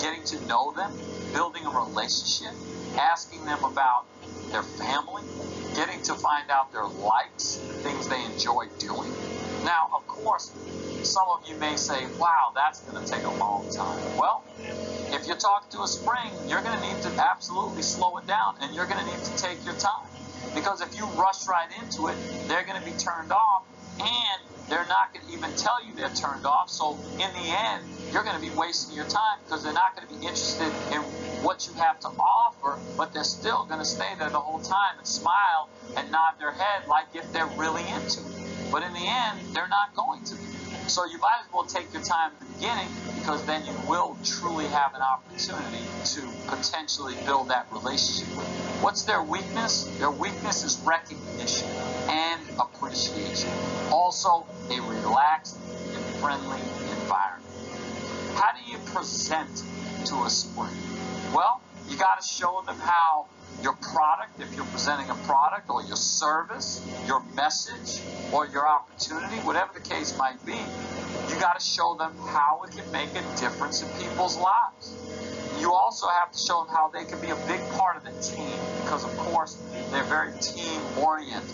getting to know them, building a relationship, asking them about their family, getting to find out their likes, the things they enjoy doing. Now, of course, some of you may say, wow, that's going to take a long time. Well, if you're talking to a spring, you're going to need to absolutely slow it down, and you're going to need to take your time. Because if you rush right into it, they're going to be turned off, and they're not going to even tell you they're turned off. So in the end, you're going to be wasting your time because they're not going to be interested in what you have to offer, but they're still going to stay there the whole time and smile and nod their head like if they're really into it. But in the end, they're not going to be. So you might as well take your time at the beginning, because then you will truly have an opportunity to potentially build that relationship with them. What's their weakness? Their weakness is recognition and appreciation. Also, a relaxed and friendly environment. How do you present to a spring? Well, you got to show them how your product, if you're presenting a product, or your service, your message, or your opportunity, whatever the case might be, you got to show them how it can make a difference in people's lives. You also have to show them how they can be a big part of the team, because, of course, they're very team-oriented.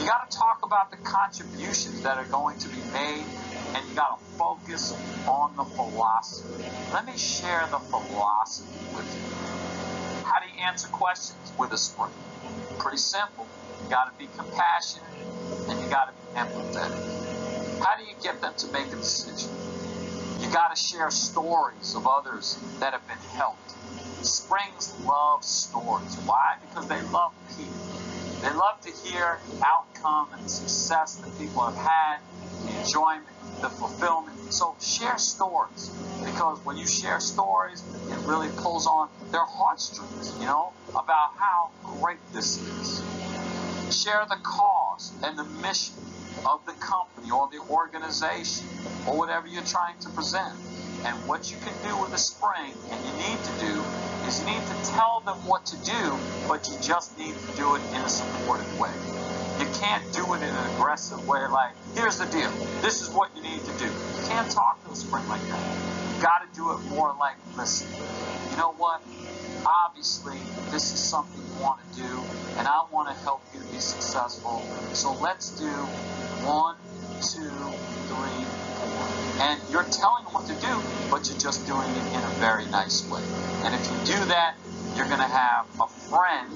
You got to talk about the contributions that are going to be made and you got to focus on the philosophy. Let me share the philosophy with you. How do you answer questions with a spring? Pretty simple. You got to be compassionate and you got to be empathetic. How do you get them to make a decision? You got to share stories of others that have been helped. Springs love stories. Why? Because they love people. They love to hear outcome and success that people have had, the enjoyment, the fulfillment. So share stories, because when you share stories, it really pulls on their heartstrings, about how great this is. Share the cause and the mission of the company or the organization or whatever you're trying to present. And what you can do with a spring, and you need to do, is you need to tell them what to do, but you just need to do it in a supportive way. You can't do it in an aggressive way like, here's the deal, this is what you need to do. You can't talk to the spring like that. You got to do it more like, listen, you know what? Obviously, this is something you want to do, and I want to help you to be successful. So let's do 1, 2, 3, 4. And you're telling them what to do, but you're just doing it in a very nice way. And if you do that, you're going to have a friend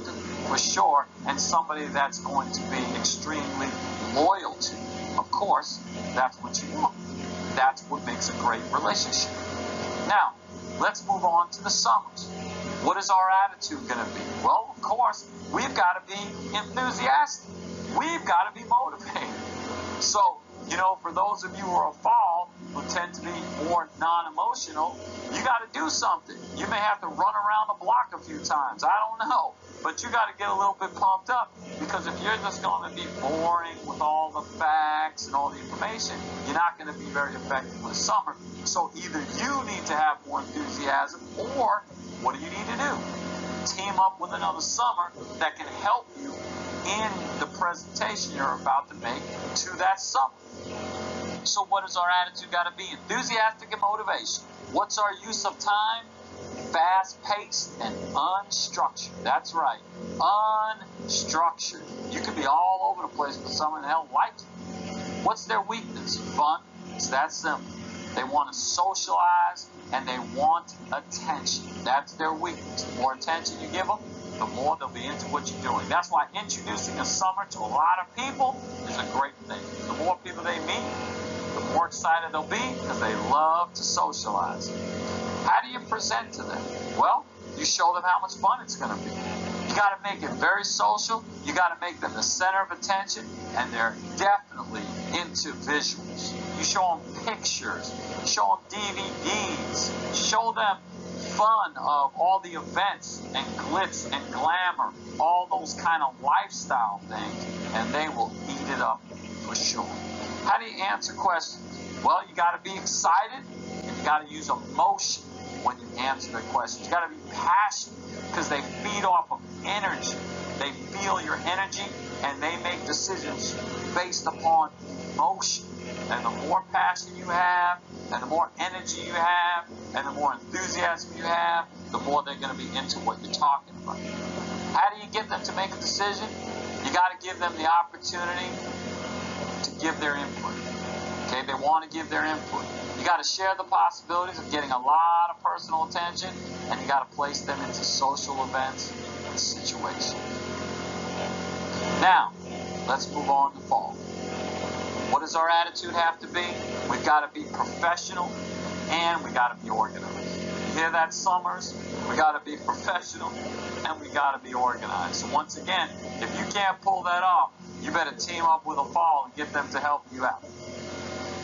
for sure, and somebody that's going to be extremely loyal to you. Of course, that's what you want. That's what makes a great relationship. Now, let's move on to the summers. What is our attitude going to be? Well, of course, we've got to be enthusiastic. We've got to be motivated. So, for those of you who are fall, who tend to be more non-emotional, you got to do something. You may have to run around the block a few times. I don't know. But you got to get a little bit pumped up, because if you're just going to be boring with all the facts and all the information, you're not going to be very effective with summer. So either you need to have more enthusiasm, or what do you need to do? Team up with another summer that can help you in the presentation you're about to make to that summer. So what is our attitude got to be? Enthusiastic and motivation. What's our use of time? Fast-paced and unstructured. That's right. Unstructured. You could be all over the place with someone that don't like you. What's their weakness? Fun. It's that simple. They want to socialize and they want attention. That's their weakness. The more attention you give them, the more they'll be into what you're doing. That's why introducing a summer to a lot of people is a great thing. The more people they meet, the more excited they'll be, because they love to socialize. How do you present to them? Well, you show them how much fun it's going to be. You got to make it very social. You got to make them the center of attention, and they're definitely into visuals. You show them pictures. You show them DVDs. Show them fun of all the events and glitz and glamour, all those kind of lifestyle things, and they will eat it up for sure. How do you answer questions? Well, you got to be excited, and you got to use emotion when you answer their questions. You got to be passionate, because they feed off of energy. They feel your energy, and they make decisions based upon emotion. And the more passion you have, and the more energy you have, and the more enthusiasm you have, the more they're going to be into what you're talking about. How do you get them to make a decision? You got to give them the opportunity to give their input. Okay, they want to give their input. You got to share the possibilities of getting a lot of personal attention, and you got to place them into social events and situations. Now, let's move on to fall. What does our attitude have to be? We've got to be professional, and we got to be organized. You hear that, summers? We got to be professional, and we got to be organized. So once again, if you can't pull that off, you better team up with a fall and get them to help you out.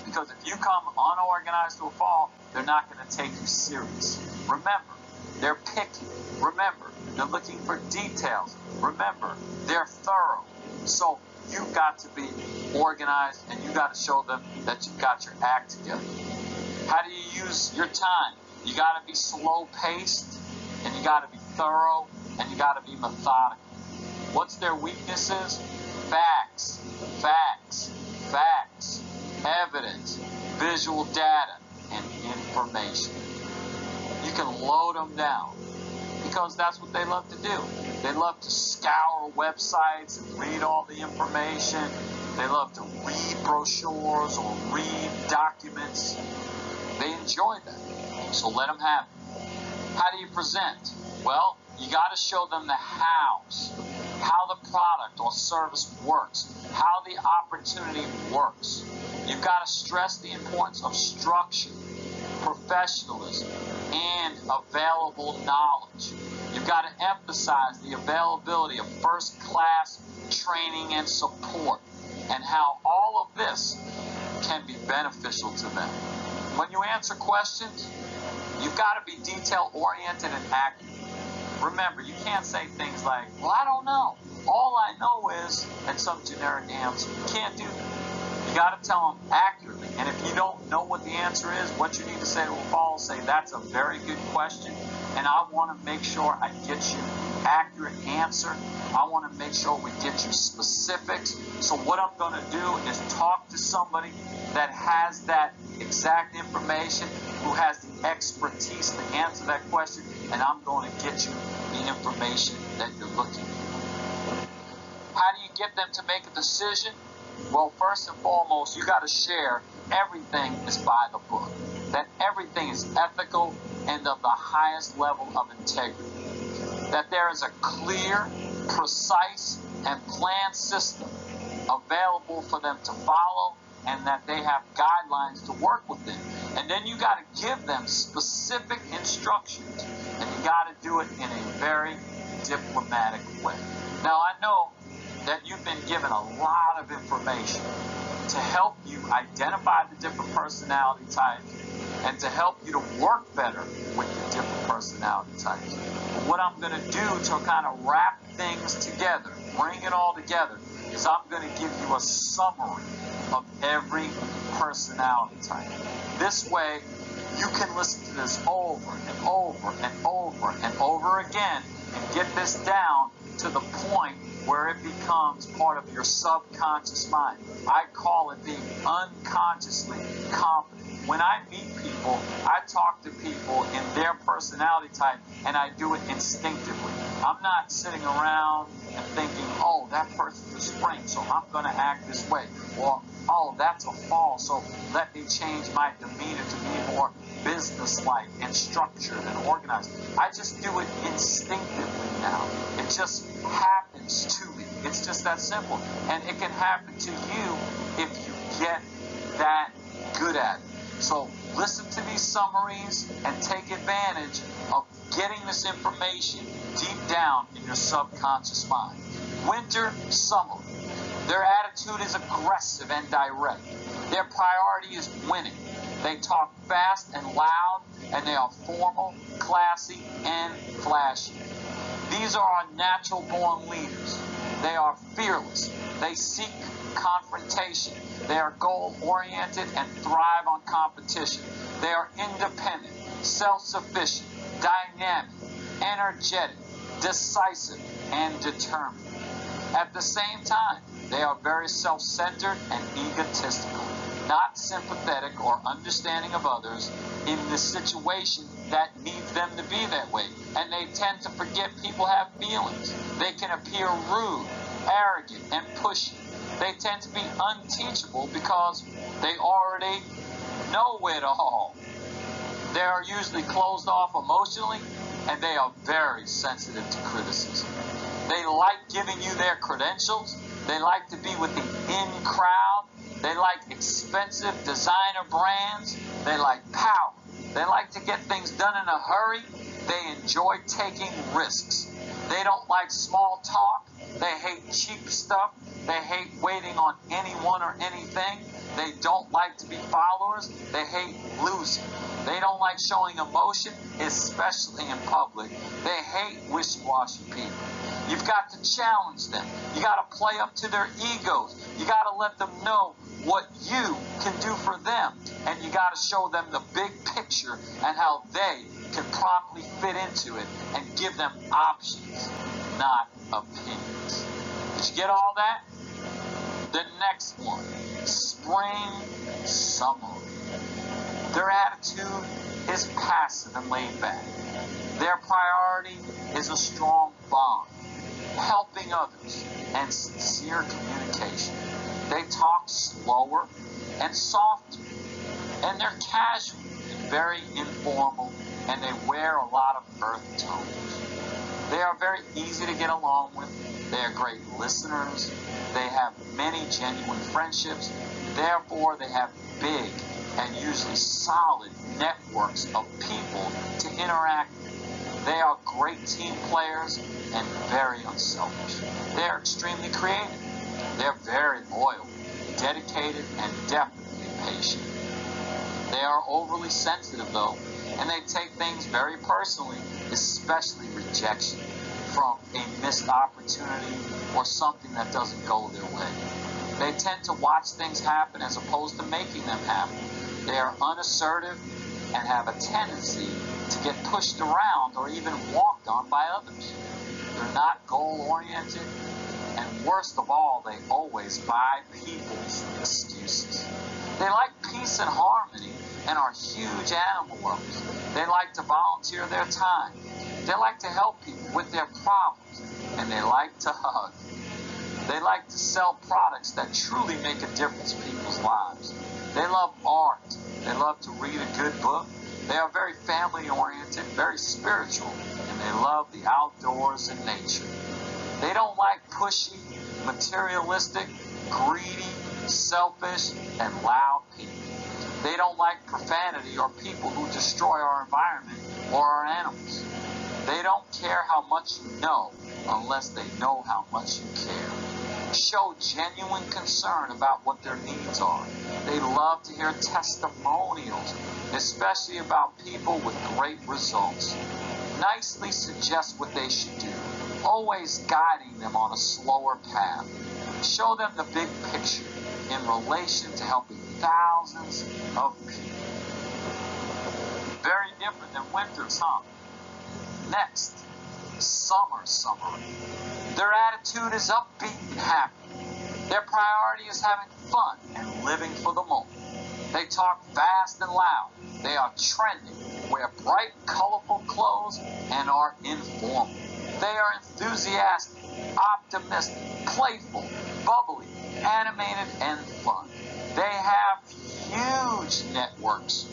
Because if you come unorganized to a fall, they're not going to take you serious. Remember, they're picky. Remember, they're looking for details. Remember, they're thorough. So you've got to be organized, and you got to show them that you've got your act together. How do you use your time? You got to be slow-paced, and you got to be thorough, and you got to be methodical. What's their weaknesses? Facts, facts, facts, evidence, visual data, and information. You can load them down, because that's what they love to do. They love to scour websites and read all the information, They love to read brochures or read documents. They enjoy that. So let them have it. How do you present? Well, you got to show them the hows, how the product or service works, how the opportunity works. You've got to stress the importance of structure, professionalism, and available knowledge. You've got to emphasize the availability of first-class training and support, and how all of this can be beneficial to them. When you answer questions, you've got to be detail-oriented and accurate. Remember, you can't say things like, well, I don't know. All I know is, and some generic answer. You can't do that. You got to tell them accurately. And if you don't know what the answer is, what you need to say to a follower, say, that's a very good question, and I want to make sure I get you accurate answer. I want to make sure we get you specifics. So what I'm going to do is talk to somebody that has that exact information, who has the expertise to answer that question, and I'm going to get you the information that you're looking for. How do you get them to make a decision? Well, first and foremost, you got to share everything is by the book, that everything is ethical and of the highest level of integrity, that there is a clear, precise, and planned system available for them to follow, and that they have guidelines to work within. And then you got to give them specific instructions, and you got to do it in a very diplomatic way. Now, I know that you've been given a lot of information to help you identify the different personality types and to help you to work better with the different personality types. But what I'm going to do to kind of wrap things together, bring it all together, is I'm going to give you a summary of every personality type. This way, you can listen to this over and over and over and over again and get this down to the point where it becomes part of your subconscious mind. I call it being unconsciously confident. When I meet people, I talk to people in their personality type, and I do it instinctively. I'm not sitting around and thinking, oh, that person's a spring, so I'm going to act this way. Or, oh, that's a fall, so let me change my demeanor to be more businesslike and structured and organized. I just do it instinctively now. It just happens to me. It's just that simple. And it can happen to you if you get that good at it. So listen to these summaries and take advantage of getting this information deep down in your subconscious mind. Winter summary. Their attitude is aggressive and direct. Their priority is winning. They talk fast and loud, and they are formal, classy, and flashy. These are our natural-born leaders. They are fearless. They seek confrontation. They are goal-oriented and thrive on competition. They are independent, self-sufficient, dynamic, energetic, decisive, and determined. At the same time, they are very self-centered and egotistical, not sympathetic or understanding of others in the situation that needs them to be that way. And they tend to forget people have feelings. They can appear rude, arrogant, and pushy. They tend to be unteachable because they already know it all. They are usually closed off emotionally, and they are very sensitive to criticism. They like giving you their credentials. They like to be with the in crowd. They like expensive designer brands. They like power. They like to get things done in a hurry. They enjoy taking risks. They don't like small talk. They hate cheap stuff. They hate waiting on anyone or anything. They don't like to be followers. They hate losing. They don't like showing emotion, especially in public. They hate wishy-washy people. You've got to challenge them. You got to play up to their egos. You got to let them know what you can do for them. And you got to show them the big picture and how they can properly fit into it and give them options, not opinions. Did you get all that? The next one, spring summary. Their attitude is passive and laid back. Their priority is a strong bond, helping others, and sincere communication. They talk slower and softer. And they're casual and very informal, and they wear a lot of earth tones. They are very easy to get along with. They are great listeners. They have many genuine friendships. Therefore, they have big and usually solid networks of people to interact with. They are great team players and very unselfish. They are extremely creative. They're very loyal, dedicated, and definitely patient. They are overly sensitive, though, and they take things very personally, especially rejection from a missed opportunity or something that doesn't go their way. They tend to watch things happen as opposed to making them happen. They are unassertive and have a tendency to get pushed around or even walked on by others. They're not goal-oriented, and worst of all, they always buy people's excuses. They like peace and harmony and are huge animal lovers. They like to volunteer their time. They like to help people with their problems, and they like to hug. They like to sell products that truly make a difference in people's lives. They love art. They love to read a good book. They are very family-oriented, very spiritual, and they love the outdoors and nature. They don't like pushy, materialistic, greedy, selfish, and loud people. They don't like profanity or people who destroy our environment or our animals. They don't care how much you know unless they know how much you care. Show genuine concern about what their needs are. They love to hear testimonials, especially about people with great results. Nicely suggest what they should do, always guiding them on a slower path. Show them the big picture in relation to helping thousands of people. Very different than winters, huh? Next, summer summary. Their attitude is upbeat and happy. Their priority is having fun and living for the moment. They talk fast and loud. They are trending, wear bright, colorful clothes, and are informal. They are enthusiastic, optimistic, playful, bubbly, animated, and fun. They have huge networks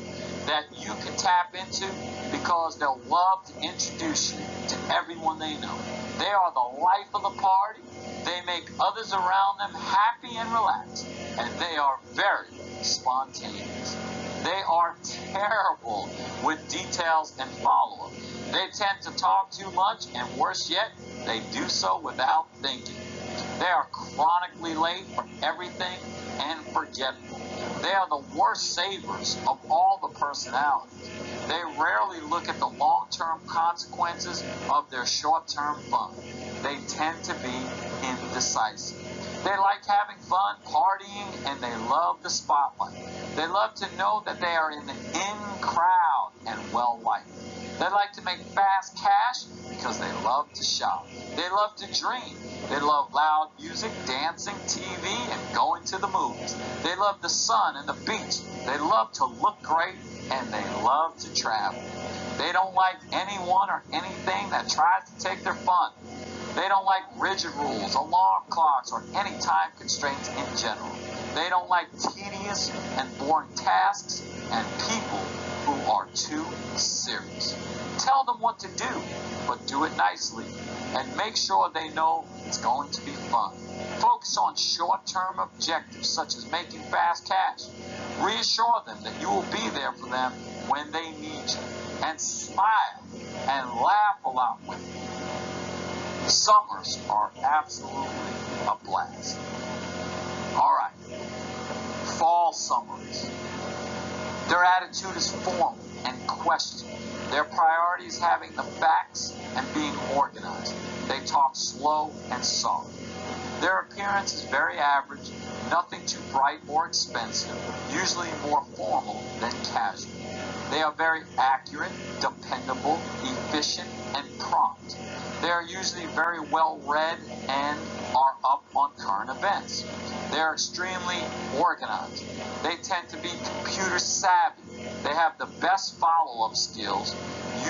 that you can tap into because they'll love to introduce you to everyone they know. They are the life of the party. They make others around them happy and relaxed, and they are very spontaneous. They are terrible with details and follow-up. They tend to talk too much, and worse yet, they do so without thinking. They are chronically late for everything and forgetful. They are the worst savers of all the personalities. They rarely look at the long-term consequences of their short-term fun. They tend to be indecisive. They like having fun, partying, and they love the spotlight. They love to know that they are in the in crowd and well-liked. They like to make fast cash because they love to shop. They love to dream. They love loud music, dancing, TV, and going to the movies. They love the sun and the beach. They love to look great, and they love to travel. They don't like anyone or anything that tries to take their fun. They don't like rigid rules, alarm clocks, or any time constraints in general. They don't like tedious and boring tasks and people who are too serious. Tell them what to do, but do it nicely, and make sure they know it's going to be fun. Focus on short-term objectives such as making fast cash. Reassure them that you will be there for them when they need you, and smile and laugh a lot with them. Summers are absolutely a blast. All right, fall summaries. Their attitude is formal and questionable. Their priority is having the facts and being organized. They talk slow and soft. Their appearance is very average, nothing too bright or expensive, usually more formal than casual. They are very accurate, dependable, efficient, and prompt. They are usually very well read and are up on current events. They are extremely organized. They tend to be computer savvy. They have the best follow-up skills,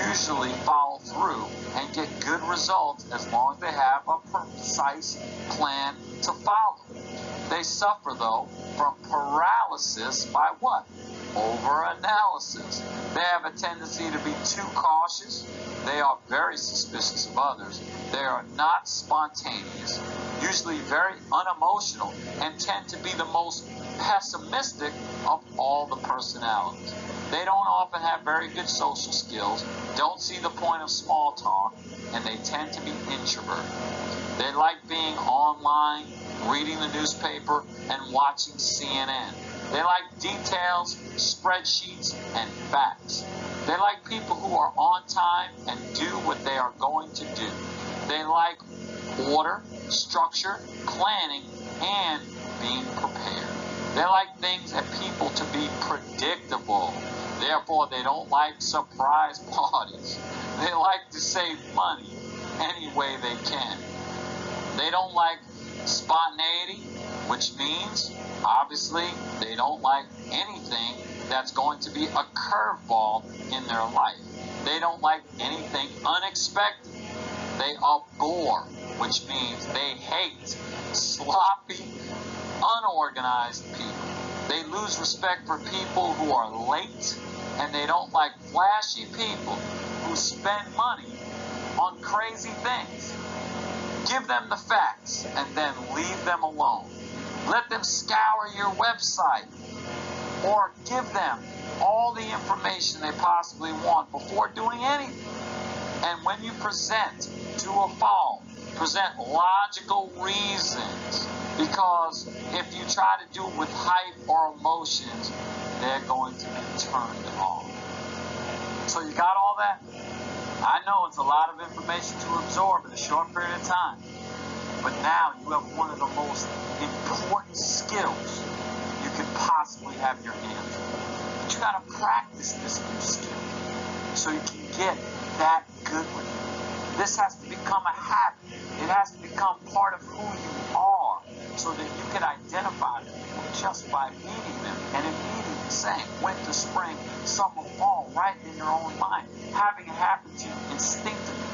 usually follow through, and get good results as long as they have a precise plan to follow. They suffer, though, from paralysis by what? Overanalysis. They have a tendency to be too cautious. They are very suspicious of others. They are not spontaneous, usually very unemotional, and tend to be the most pessimistic of all the personalities. They don't often have very good social skills, don't see the point of small talk, and they tend to be introverted. They like being online, reading the newspaper, and watching CNN. They like details, spreadsheets, and facts. They like people who are on time and do what they are going to do. They like order, structure, planning, and being prepared. They like things and people to be predictable. Therefore, they don't like surprise parties. They like to save money any way they can. They don't like spontaneity, which means, obviously, they don't like anything that's going to be a curveball in their life. They don't like anything unexpected. They abhor, which means they hate sloppy, unorganized people. They lose respect for people who are late, and they don't like flashy people who spend money on crazy things. Give them the facts and then leave them alone. Let them scour your website, or give them all the information they possibly want before doing anything. And when you present to a phone, present logical reasons, because if you try to do it with hype or emotions, they're going to be turned off. So you got all that? I know it's a lot of information to absorb in a short period of time, but now you have one of the most important skills you could possibly have in your hands. But you got to practice this new skill so you can get that good with it. This has to become a habit. It has to become part of who you are, so that you can identify people just by meeting them and immediately saying winter, spring, summer, fall, right in your own mind, having it happen to you instinctively.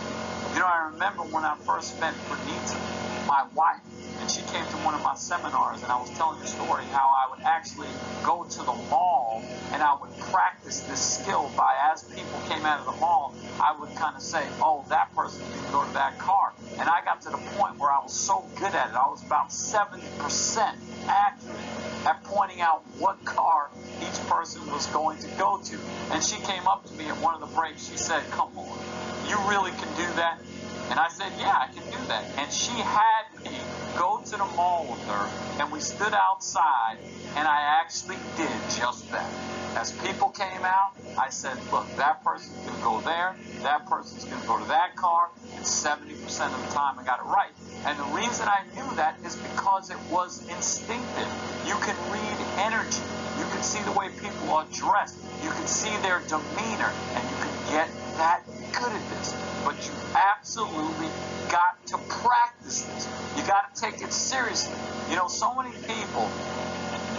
You know, I remember when I first met Renita, my wife, and she came to one of my seminars, and I was telling the story how I would actually go to the mall and I would practice this skill by, as people came out of the mall, I would kind of say, oh, that person didn't go to that car. And I got to the point where I was so good at it, I was about 70% accurate at pointing out what car each person was going to go to. And she came up to me at one of the breaks. She said, come on, you really can do that? And I said, yeah, I can do that. And she had me go to the mall with her, and we stood outside, and I actually did just that. As people came out, I said, look, that person's going to go there, that person's going to go to that car, and 70% of the time I got it right. And the reason I knew that is because it was instinctive. You can read energy. You can see the way people are dressed. You can see their demeanor, and you can get that good at this. But you absolutely got to practice this. You got to take it seriously. You know, so many people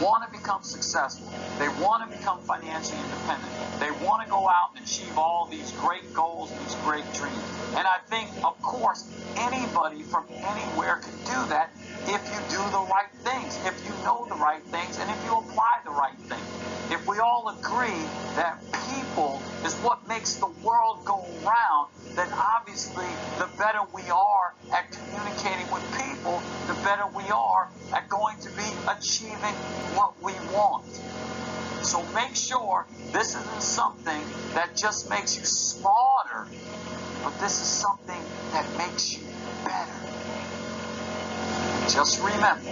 want to become successful. They want to become financially independent. They want to go out and achieve all these great goals, these great dreams. And I think, of course, anybody from anywhere can do that if you do the right things, if you know the right things, and if you apply the right things. If we all agree that people is what makes the world go round, then obviously the better we are at communicating with people, the better we are at going to be achieving what we want. So make sure this isn't something that just makes you smarter, but this is something that makes you better. Just remember,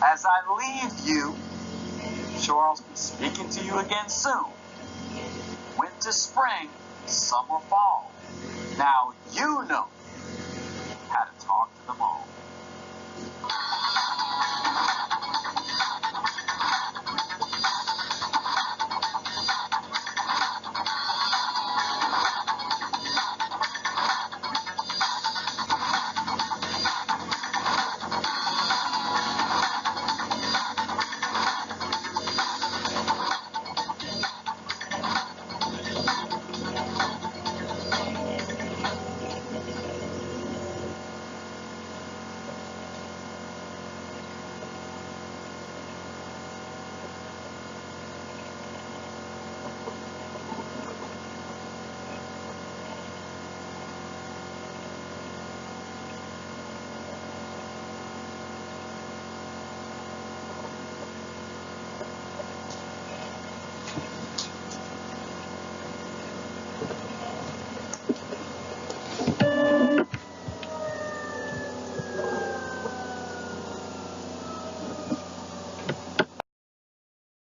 as I leave you, I'm sure I'll be speaking to you again soon. Winter, spring, summer, fall. Now you know